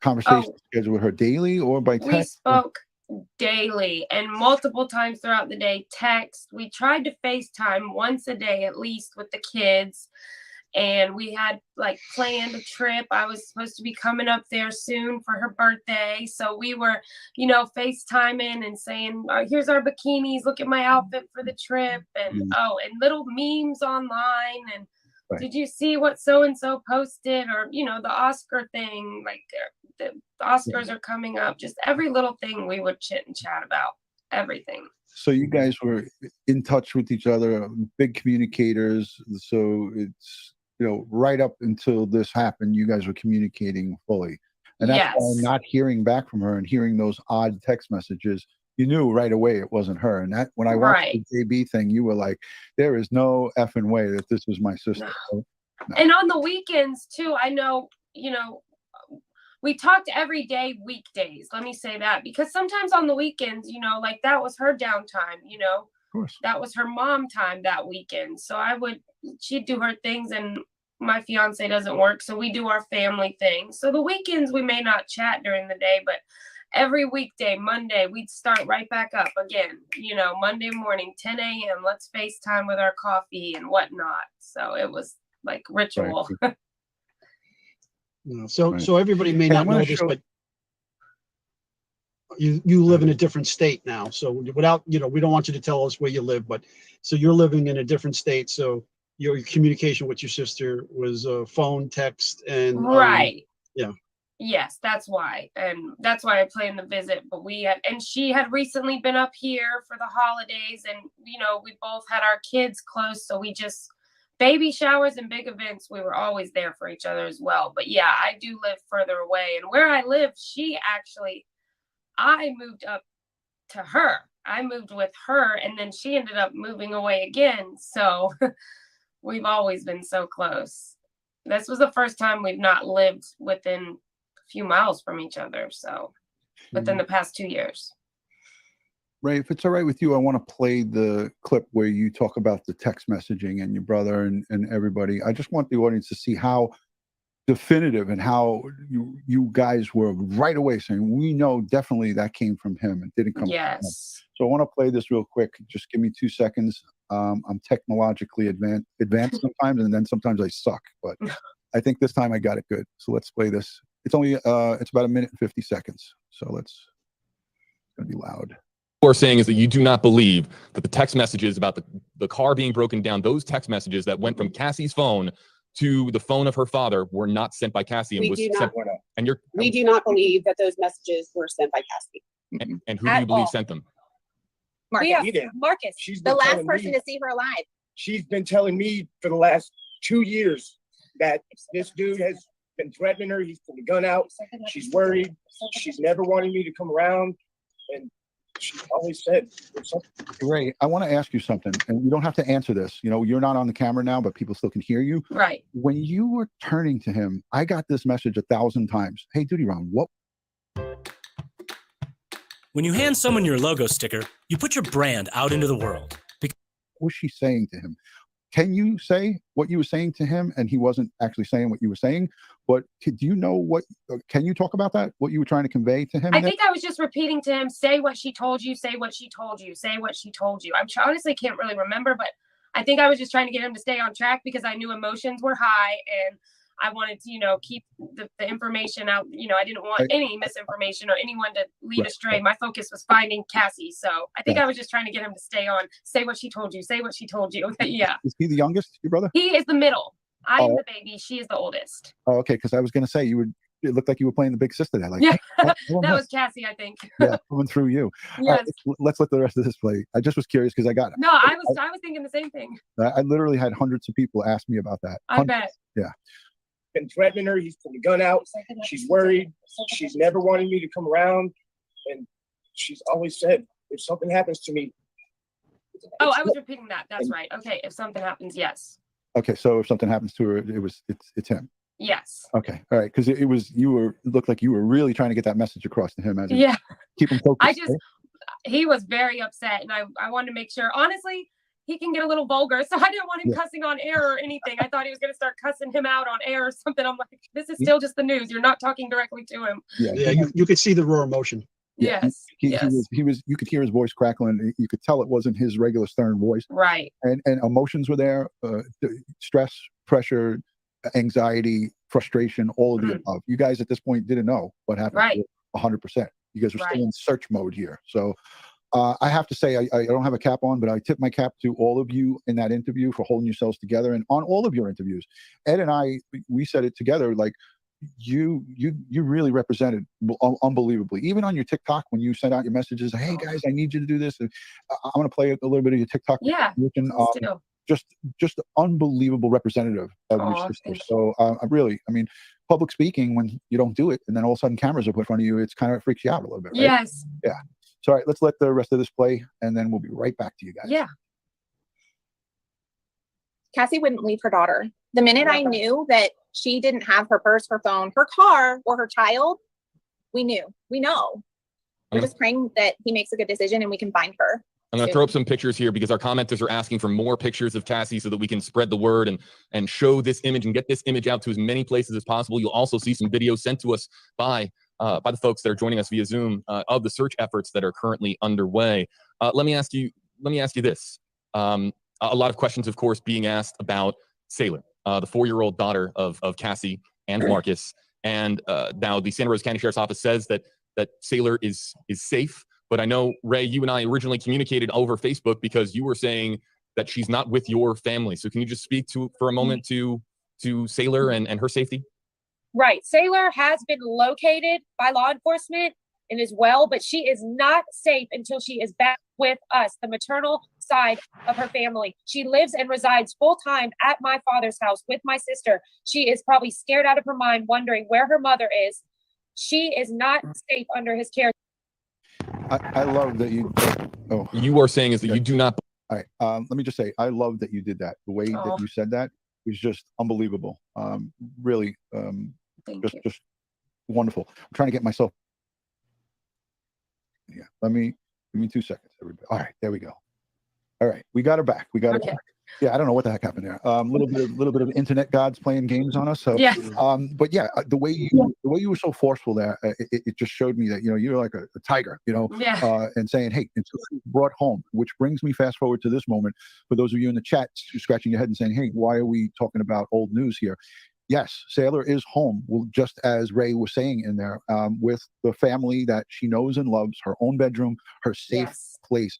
conversation schedule with her, daily or by text? We spoke daily and multiple times throughout the day, text. We tried to FaceTime once a day at least with the kids. And we had like planned a trip. I was supposed to be coming up there soon for her birthday. So we were, you know, FaceTiming and saying, here's our bikinis. Look at my outfit for the trip. And and little memes online. And did you see what so-and-so posted? Or, you know, the Oscar thing, like the Oscars are coming up. Just every little thing we would chit and chat about. Everything. So you guys were in touch with each other, big communicators. So it's, you know, right up until this happened, you guys were communicating fully. And that's why not hearing back from her and hearing those odd text messages, you knew right away it wasn't her. And that when I watched the JB thing, you were like, there is no effing way that this was my sister. No. And on the weekends too, I know, you know, we talked every day, weekdays. Let me say that, because sometimes on the weekends, you know, like that was her downtime, you know, that was her mom time that weekend. So she'd do her things and my fiance doesn't work. So we do our family thing. So the weekends we may not chat during the day, but every weekday, Monday, we'd start right back up again, you know, Monday morning, 10 a.m. Let's FaceTime with our coffee and whatnot. So it was like ritual. Right. So everybody may not know this, but you live in a different state now. So without, you know, we don't want you to tell us where you live, but so you're living in a different state. So your communication with your sister was phone, text, and Yes, that's why. And that's why I planned the visit. But she had recently been up here for the holidays, and you know, we both had our kids close, so we just baby showers and big events, we were always there for each other as well. But yeah, I do live further away. And where I live, I moved up to her. I moved with her, and then she ended up moving away again. So we've always been so close. This was the first time we've not lived within a few miles from each other. So within the past 2 years. Ray, if it's all right with you, I want to play the clip where you talk about the text messaging and your brother and everybody. I just want the audience to see how definitive and how you guys were right away saying, we know definitely that came from him. It didn't come from him. So I want to play this real quick. Just give me 2 seconds. I'm technologically advanced sometimes, and then sometimes I suck. But I think this time I got it good. So let's play this. It's only it's about 1 minute and 50 seconds. So it's going to be loud. Are saying is that you do not believe that the text messages about the car being broken down, those text messages that went from Cassie's phone to the phone of her father were not sent by Cassie and we do not believe that those messages were sent by Cassie. And who do you believe sent them? Marcus, the last person to see her alive. She's been telling me for the last 2 years that this dude has been threatening her. He's put a gun out. She's worried. She's never wanted me to come around. And she always said something. Ray, I want to ask you something, and you don't have to answer this. You know, you're not on the camera now, but people still can hear you. Right. When you were turning to him, I got this message 1,000 times. Hey, Duty Ron, what? When you hand someone your logo sticker, you put your brand out into the world. What was she saying to him? Can you say what you were saying to him and he wasn't actually saying what you were saying? But do you know what, can you talk about that? What you were trying to convey to him? I think I was just repeating to him, say what she told you, say what she told you, say what she told you. I honestly can't really remember, but I think I was just trying to get him to stay on track because I knew emotions were high and I wanted to, keep the information out. I didn't want any misinformation or anyone to lead astray. My focus was finding Cassie. So I think I was just trying to get him to stay on, say what she told you, say what she told you. Yeah. Is he the youngest, your brother? He is the middle. I am the baby. She is the oldest. Oh, okay. Because I was going to say it looked like you were playing the big sister there. Like, yeah, that was Cassie, I think. Yeah, coming through you. Yes. Let's let the rest of this play. I just was curious because I got it. No, I was thinking the same thing. I literally had hundreds of people ask me about that. I bet. Yeah. Been threatening her. He's putting the gun out. She's worried. She's never wanted me to come around, and she's always said, "If something happens to me." Oh, I was repeating that. That's right. Okay, if something happens, yes. Okay, so if something happens to her, it's him. Yes. Okay, all right, because it looked like you were really trying to get that message across to him. As keep him focused. He was very upset, and I wanted to make sure. Honestly, he can get a little vulgar, so I didn't want him cussing on air or anything. I thought he was going to start cussing him out on air or something. I'm like, this is still just the news. You're not talking directly to him. Yeah, you could see the raw emotion. Yeah, yes. He was. You could hear his voice crackling. You could tell it wasn't his regular stern voice. Right. And emotions were there. Stress, pressure, anxiety, frustration, all of the above. You guys at this point didn't know what happened. Right. 100%. You guys were still in search mode here. So I have to say, I don't have a cap on, but I tip my cap to all of you in that interview for holding yourselves together, and on all of your interviews. Ed and I, we said it together, like you really represented unbelievably. Even on your TikTok, when you sent out your messages, hey guys, I need you to do this. I'm going to play a little bit of your TikTok. Yeah. Just unbelievable representative of your sister. So public speaking, when you don't do it and then all of a sudden cameras are put in front of you, it's kind of freaks you out a little bit, right? Yes. Yeah. So all right, let's let the rest of this play and then we'll be right back to you guys. Yeah. Cassie wouldn't leave her daughter. The minute I knew that she didn't have her purse, her phone, her car, or her child, we know. We're just praying that he makes a good decision and we can find her. I'm going to throw up some pictures here because our commenters are asking for more pictures of Cassie so that we can spread the word and show this image and get this image out to as many places as possible. You'll also see some videos sent to us by the folks that are joining us via Zoom of the search efforts that are currently underway. Let me ask you this. A lot of questions, of course, being asked about Sailor, the 4-year-old daughter of Cassie and Marcus. And now the Santa Rosa County Sheriff's Office says that Sailor is safe. But I know, Ray, you and I originally communicated over Facebook because you were saying that she's not with your family. So can you just speak for a moment to Sailor and her safety? Right. Sailor has been located by law enforcement and is well, but she is not safe until she is back with us, the maternal side of her family. She lives and resides full time at my father's house with my sister. She is probably scared out of her mind, wondering where her mother is. She is not safe under his care. I love that you. Oh, you are saying is that you do not. All right. Let me just say, I love that you did that. The way that you said that was just unbelievable. Really, just wonderful. I'm trying to get myself. Yeah. Give me 2 seconds, everybody. All right, there we go. All right, we got her back. Her back. Yeah, I don't know what the heck happened there. Little bit of internet gods playing games on us. So, but yeah, the way you were so forceful there, it just showed me that you're like a tiger, and saying, hey, until she's brought home. Which brings me fast forward to this moment. For those of you in the chat scratching your head and saying, hey, why are we talking about old news here? Yes, Sailor is home, just as Ray was saying in there, with the family that she knows and loves, her own bedroom, her safe place.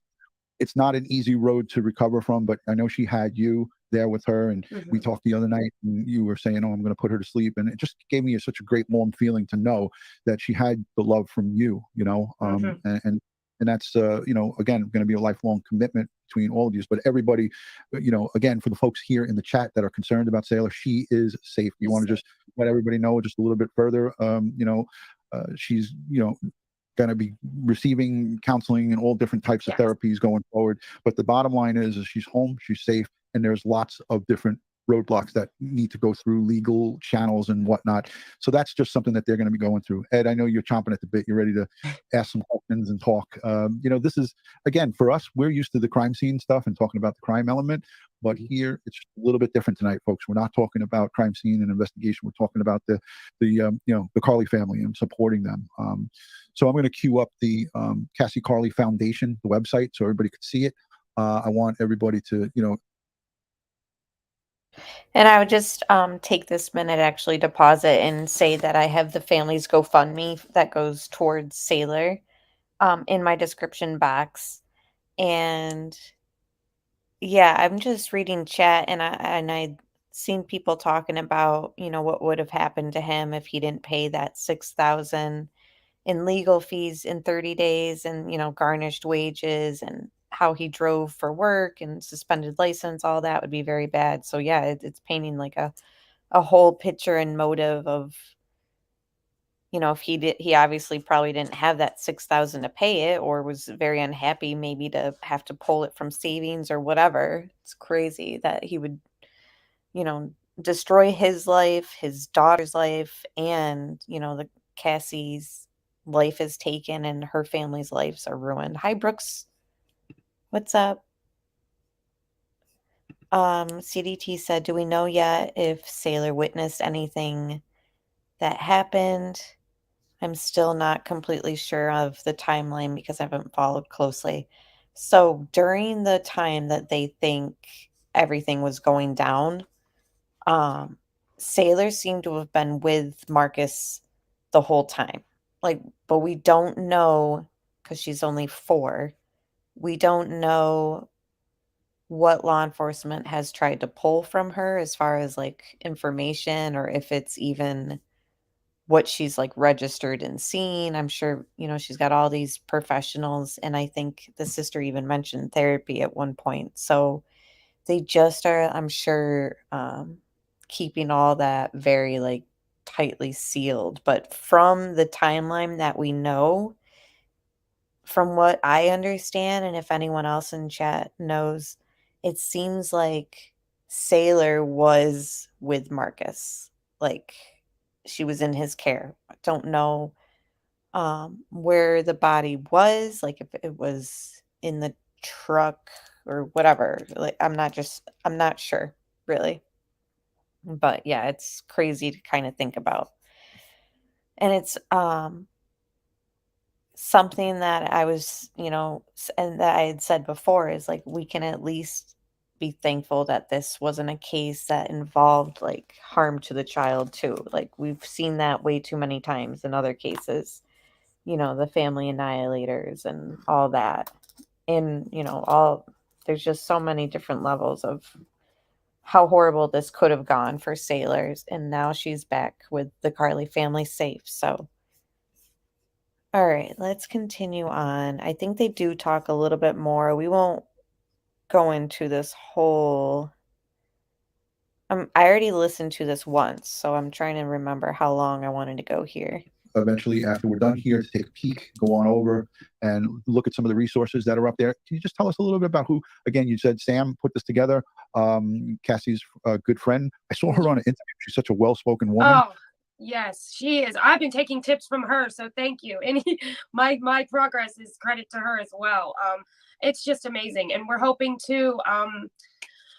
It's not an easy road to recover from, but I know she had you there with her, and we talked the other night, and you were saying, oh, I'm going to put her to sleep, and it just gave me such a great warm feeling to know that she had the love from you, and that's again going to be a lifelong commitment between all of you. But everybody, again, for the folks here in the chat that are concerned about Sailor, she is safe. You want to just let everybody know just a little bit further. She's going to be receiving counseling and all different types of therapies going forward. But the bottom line is she's home, she's safe, and there's lots of different roadblocks that need to go through legal channels and whatnot. So that's just something that they're going to be going through. Ed, I know you're chomping at the bit. You're ready to ask some questions and talk. This is, again, for us, we're used to the crime scene stuff and talking about the crime element. But here, it's a little bit different tonight, folks. We're not talking about crime scene and investigation. We're talking about the Carli family and supporting them. So I'm going to queue up the Cassie Carli Foundation, the website, so everybody can see it. I want everybody to, And I would just take this minute actually to pause it and say that I have the family's GoFundMe that goes towards Sailor in my description box. And yeah, I'm just reading chat and I'd seen people talking about, what would have happened to him if he didn't pay that 6,000 in legal fees in 30 days and, garnished wages and how he drove for work and suspended license, all that would be very bad. So yeah, it's painting like a whole picture and motive of, if he obviously probably didn't have that 6,000 to pay it or was very unhappy maybe to have to pull it from savings or whatever. It's crazy that he would, you know, destroy his life, his daughter's life, and, the Cassie's life is taken and her family's lives are ruined. Hi, Brooks. What's up? CDT said, do we know yet if Sailor witnessed anything that happened? I'm still not completely sure of the timeline because I haven't followed closely. So during the time that they think everything was going down, Sailor seemed to have been with Marcus the whole time. But we don't know because she's only 4. We don't know what law enforcement has tried to pull from her as far as information or if it's even what she's registered and seen. I'm sure, she's got all these professionals. And I think the sister even mentioned therapy at one point. So they just are, I'm sure, keeping all that very tightly sealed. But from the timeline that we know, from what I understand, and if anyone else in chat knows, it seems like Sailor was with Marcus. She was in his care. I don't know where the body was, if it was in the truck or whatever. I'm not sure, really. But yeah, it's crazy to kind of think about. And it's something that I was, and that I had said before is we can at least be thankful that this wasn't a case that involved harm to the child too. We've seen that way too many times in other cases, the family annihilators and all that. And, there's just so many different levels of how horrible this could have gone for Sailors. And now she's back with the Carli family safe. So, all right, let's continue on. I think they do talk a little bit more. We won't go into this whole. I already listened to this once, so I'm trying to remember how long I wanted to go here. Eventually, after we're done here, to take a peek, go on over and look at some of the resources that are up there. Can you just tell us a little bit about who, again, you said Sam put this together, Cassie's good friend. I saw her on an interview. She's such a well-spoken woman. Oh, yes, she is. I've been taking tips from her, so thank you. My progress is credit to her as well. It's just amazing, and we're hoping to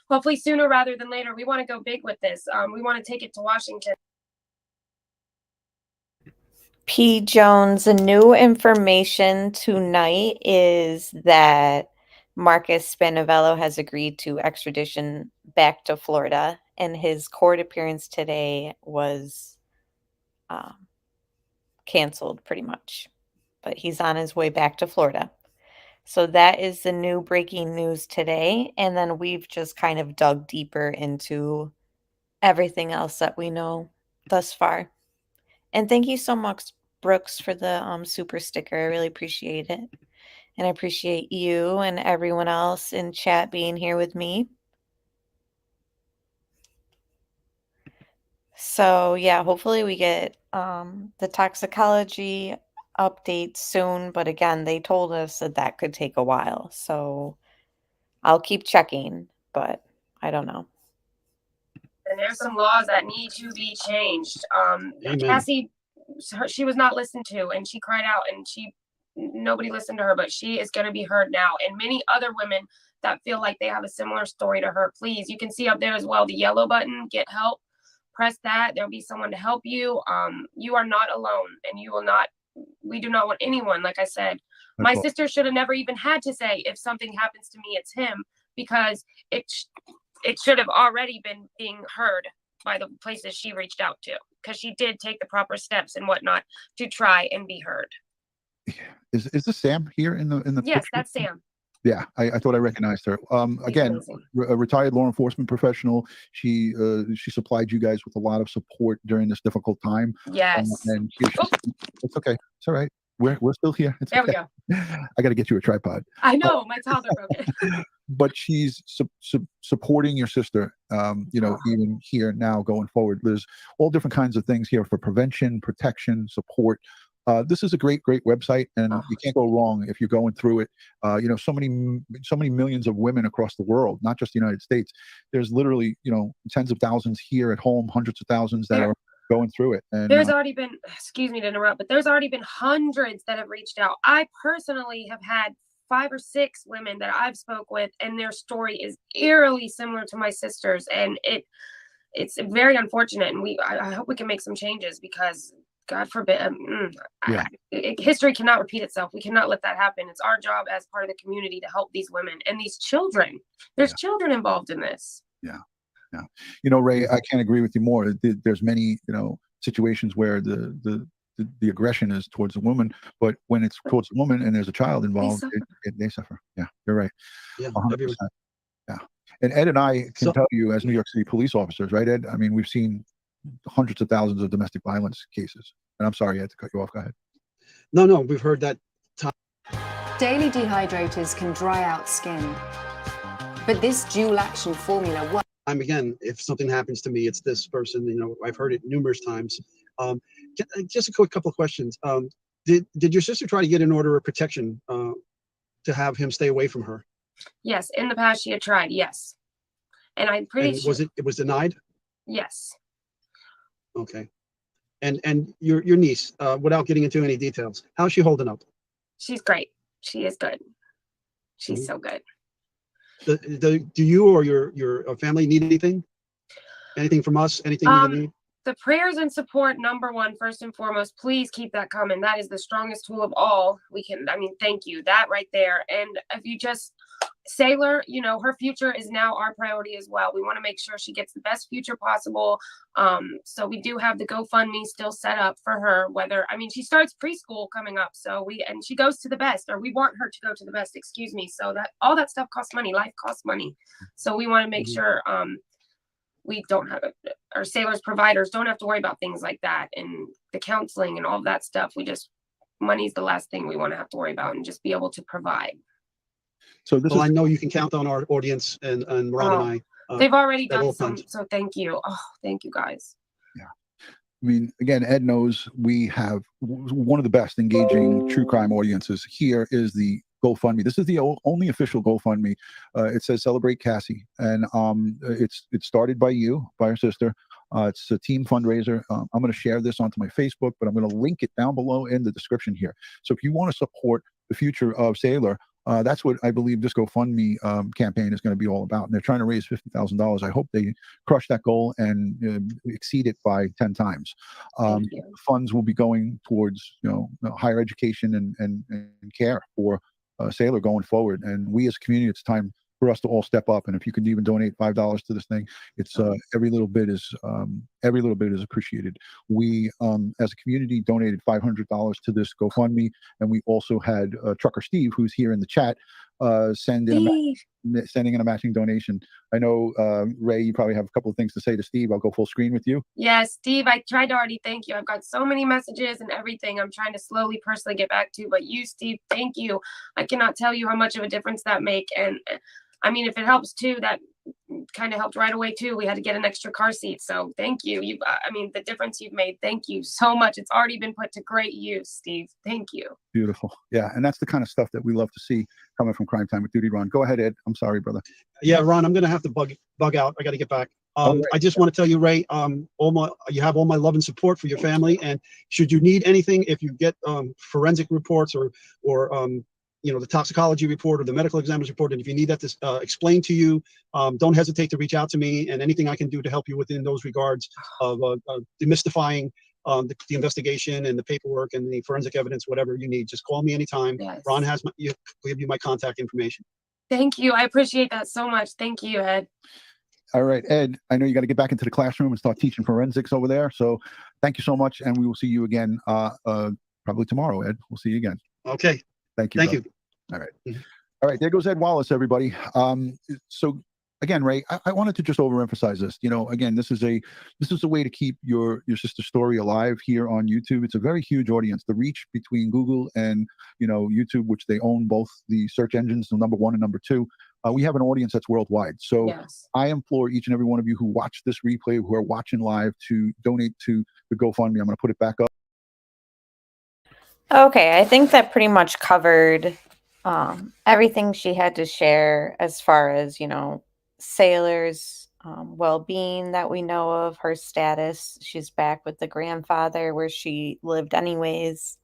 hopefully sooner rather than later. We want to go big with this. We want to take it to Washington. P. Jones, the new information tonight is that Marcus Spanevelo has agreed to extradition back to Florida, and his court appearance today was canceled pretty much. But he's on his way back to Florida. So that is the new breaking news today. And then we've just kind of dug deeper into everything else that we know thus far. And thank you so much, Brooks, for the super sticker. I really appreciate it. And I appreciate you and everyone else in chat being here with me. So yeah, hopefully we get the toxicology update soon. But again, they told us that could take a while. So I'll keep checking, but I don't know. And there's some laws that need to be changed. Amen. Cassie, she was not listened to, and she cried out, and nobody listened to her, but she is going to be heard now. And many other women that feel like they have a similar story to her, please, you can see up there as well, the yellow button, get help. Press that. There'll be someone to help you. You are not alone, and we do not want anyone, like I said. My sister should have never even had to say, if something happens to me, it's him, because it should have already been being heard by the places she reached out to, because she did take the proper steps and whatnot to try and be heard. Is this Sam here in the Yes, picture? that's Sam. Yeah, I thought I recognized her. Again, a retired law enforcement professional. She supplied you guys with a lot of support during this difficult time. Yes. And here it's okay. It's all right. We're still here. It's There okay. we go. I got to get you a tripod. I know, my toddler broke it. But she's supporting your sister, even here now going forward. There's all different kinds of things here for prevention, protection, support. This is a great website, and you can't go wrong if you're going through it. So many millions of women across the world, not just the United States. There's literally, tens of thousands here at home, hundreds of thousands that are going through it. And there's already been, excuse me to interrupt, but there's already been hundreds that have reached out. I personally have had 5 or 6 women that I've spoke with, and their story is eerily similar to my sister's, and it's very unfortunate. And I hope we can make some changes, because God forbid, history cannot repeat itself. We cannot let that happen. It's our job as part of the community to help these women and these children. There's children involved in this. Yeah. Ray, I can't agree with you more. There's many, situations where the aggression is towards a woman, but when it's towards a woman and there's a child involved, they suffer. Yeah, you're right. Yeah, 100%. Yeah. And Ed and I can tell you, as New York City police officers, right, Ed? I mean, we've seen hundreds of thousands of domestic violence cases. And I'm sorry, I had to cut you off. Go ahead. No, we've heard that. Daily dehydrators can dry out skin, but this dual action formula works. Again, if something happens to me, it's this person. I've heard it numerous times. Just a quick couple of questions. Did your sister try to get an order of protection to have him stay away from her? Yes, in the past she had tried. Yes, and I'm pretty sure. It was denied? Yes. Okay. And your niece, without getting into any details, how's she holding up? She's great. She is good. She's so good. Do you or your family need anything? Anything from us? Anything you need? The prayers and support, number one, first and foremost. Please keep that coming. That is the strongest tool of all. Thank you. That right there. And if you just, Sailor, her future is now our priority as well. We want to make sure she gets the best future possible. So we do have the GoFundMe still set up for her, she starts preschool coming up. And she goes to the best, or we want her to go to the best, excuse me. So that all that stuff costs money. Life costs money. So we want to make sure, we don't have our Sailors providers don't have to worry about things like that and the counseling and all of that stuff. Money's the last thing we want to have to worry about, and just be able to provide. So I know you can count on our audience and Ron and I. They've already done some, so thank you. Oh, thank you guys. Yeah. Again, Ed knows we have one of the best engaging true crime audiences. Here is the GoFundMe. This is the only official GoFundMe. It says Celebrate Cassie, and it's started by your sister. It's a team fundraiser. I'm going to share this onto my Facebook, but I'm going to link it down below in the description here. So if you want to support the future of Sailor, that's what I believe this GoFundMe campaign is going to be all about. And they're trying to raise $50,000. I hope they crush that goal and exceed it by 10 times. Funds will be going towards higher education and care for Sailor going forward. And we as a community, it's time for us to all step up. And if you could even donate $5 to this thing, it's every little bit is appreciated. We as a community donated $500 to this GoFundMe, and we also had Trucker Steve, who's here in the chat, sending in a matching donation. I know Ray, you probably have a couple of things to say to Steve. I'll go full screen with you. Yes, Steve, I tried to already thank you. I've got so many messages and everything I'm trying to slowly personally get back to, but you, Steve, thank you. I cannot tell you how much of a difference that make. And if it helps too, that kind of helped right away too. We had to get an extra car seat. So thank you. The difference you've made. Thank you so much. It's already been put to great use, Steve. Thank you. Beautiful. Yeah. And that's the kind of stuff that we love to see coming from Crime Time with Duty. Ron, go ahead, Ed. I'm sorry, brother. Yeah, Ron, I'm going to have to bug out. I got to get back. Right. I just want to tell you, Ray, you have all my love and support for your family. And should you need anything, if you get forensic reports or the toxicology report or the medical examiner's report, and if you need that to explain to you, don't hesitate to reach out to me, and anything I can do to help you within those regards of demystifying the investigation and the paperwork and the forensic evidence, whatever you need, just call me anytime. Yes. Ron has give you my contact information. Thank you. I appreciate that so much. Thank you, Ed. All right, Ed, I know you got to get back into the classroom and start teaching forensics over there. So thank you so much. And we will see you again probably tomorrow, Ed. We'll see you again. Okay. Thank you. Thank brother. you. All right. All right. There goes Ed Wallace, everybody. So again, Ray, I wanted to just overemphasize this. You know, again, this is a way to keep your sister's story alive here on YouTube. It's a very huge audience. The reach between Google and, you know, YouTube, which they own both the search engines, the number one and number two. We have an audience that's worldwide. So Yes. I implore each and every one of you who watch this replay, who are watching live, to donate to the GoFundMe. I'm going to put it back up. Okay, I think that pretty much covered everything she had to share as far as, you know, Sailor's well-being that we know of, her status. She's back with the grandfather where she lived anyways.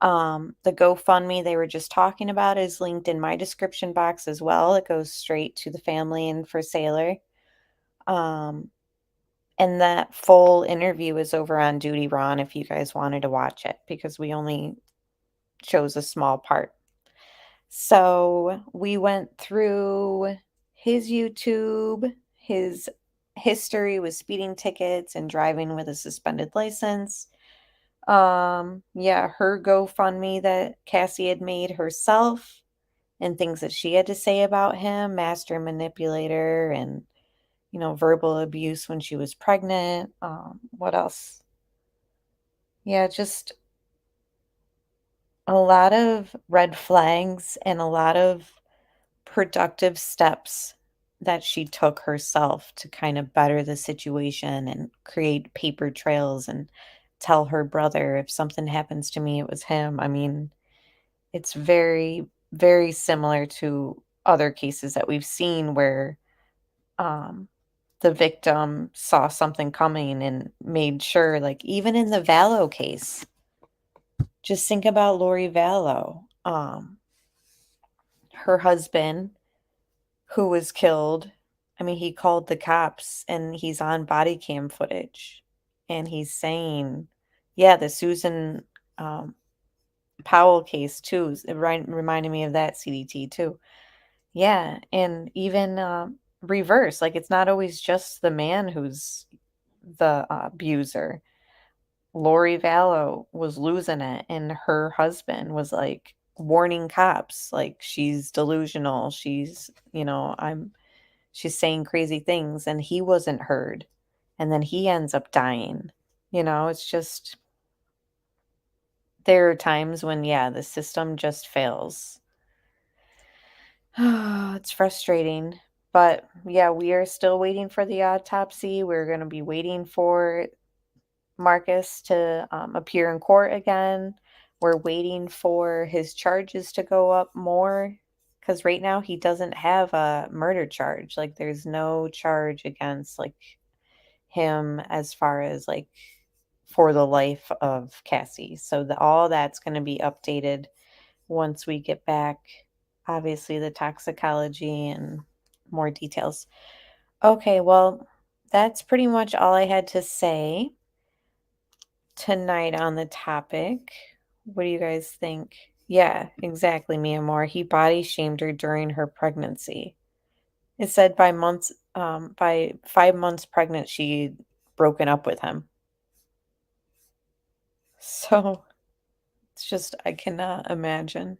The GoFundMe they were just talking about is linked in my description box as well. It goes straight to the family and for Sailor. And that full interview is over on Duty Ron if you guys wanted to watch it, because we only chose a small part. So we went through his YouTube, his history with speeding tickets and driving with a suspended license. Yeah, her GoFundMe that Cassie had made herself and things that she had to say about him, master manipulator, and, you know, verbal abuse when she was pregnant. What else? Yeah, just a lot of red flags and a lot of productive steps that she took herself to kind of better the situation and create paper trails and tell her brother, if something happens to me, it was him. I mean, it's very, very similar to other cases that we've seen where the victim saw something coming and made sure, like even in the Vallow case, just think about Lori Vallow, her husband who was killed. I mean, he called the cops and he's on body cam footage and he's saying, yeah, the Susan Powell case too, it reminded me of that CDT too. Yeah, and even reverse, like it's not always just the man who's the abuser. Lori Vallow was losing it, and her husband was like warning cops, like she's delusional. She's, you know, she's saying crazy things, and he wasn't heard. And then he ends up dying. You know, it's just, there are times when, yeah, the system just fails. It's frustrating. But yeah, we are still waiting for the autopsy. We're going to be waiting for Marcus to appear in court again. We're waiting for his charges to go up more, because right now he doesn't have a murder charge. Like there's no charge against like him as far as like for the life of Cassie. So all that's going to be updated once we get back, obviously the toxicology and more details. Okay, well, that's pretty much all I had to say tonight on the topic. What do you guys think? Yeah, exactly, Mia Moore. He body shamed her during her pregnancy. It said by 5 months pregnant, she'd broken up with him. So it's just, I cannot imagine.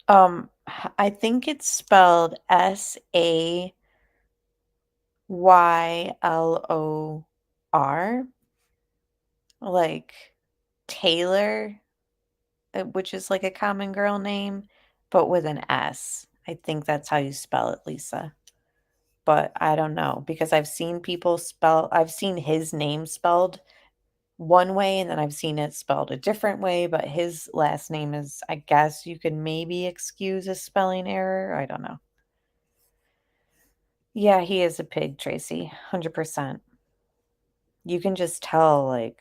I think it's spelled Saylor, like Taylor, which is like a common girl name, but with an S. I think that's how you spell it, Lisa. But I don't know, because I've seen his name spelled one way and then I've seen it spelled a different way, but his last name is, I guess you could maybe excuse a spelling error. I don't know. Yeah, he is a pig, Tracy. 100%. You can just tell, like,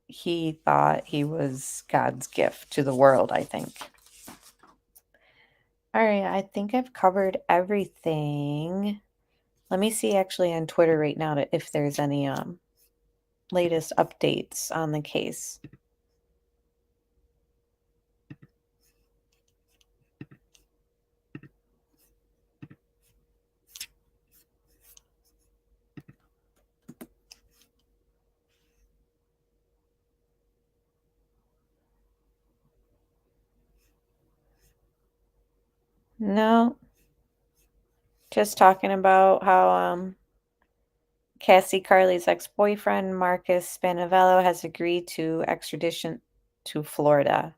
he thought he was God's gift to the world, I think. All right, I think I've covered everything. Let me see actually on Twitter right now if there's any latest updates on the case. No. Just talking about how Cassie Carli's ex-boyfriend, Marcus Spanevelo, has agreed to extradition to Florida.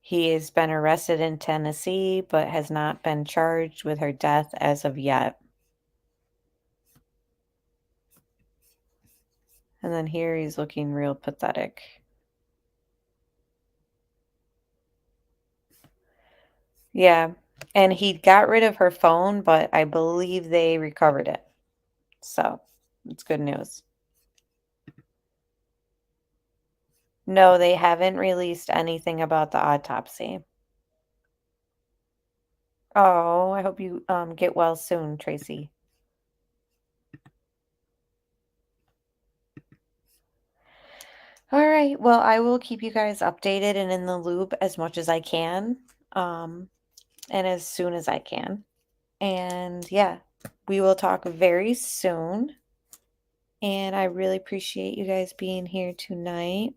He has been arrested in Tennessee, but has not been charged with her death as of yet. And then here he's looking real pathetic. Yeah, and he got rid of her phone, but I believe they recovered it. So, it's good news. No, they haven't released anything about the autopsy. Oh, I hope you get well soon, Tracy. All right. Well, I will keep you guys updated and in the loop as much as I can, and as soon as I can. And yeah, we will talk very soon. And I really appreciate you guys being here tonight.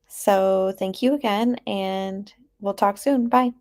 So thank you again, and we'll talk soon. Bye.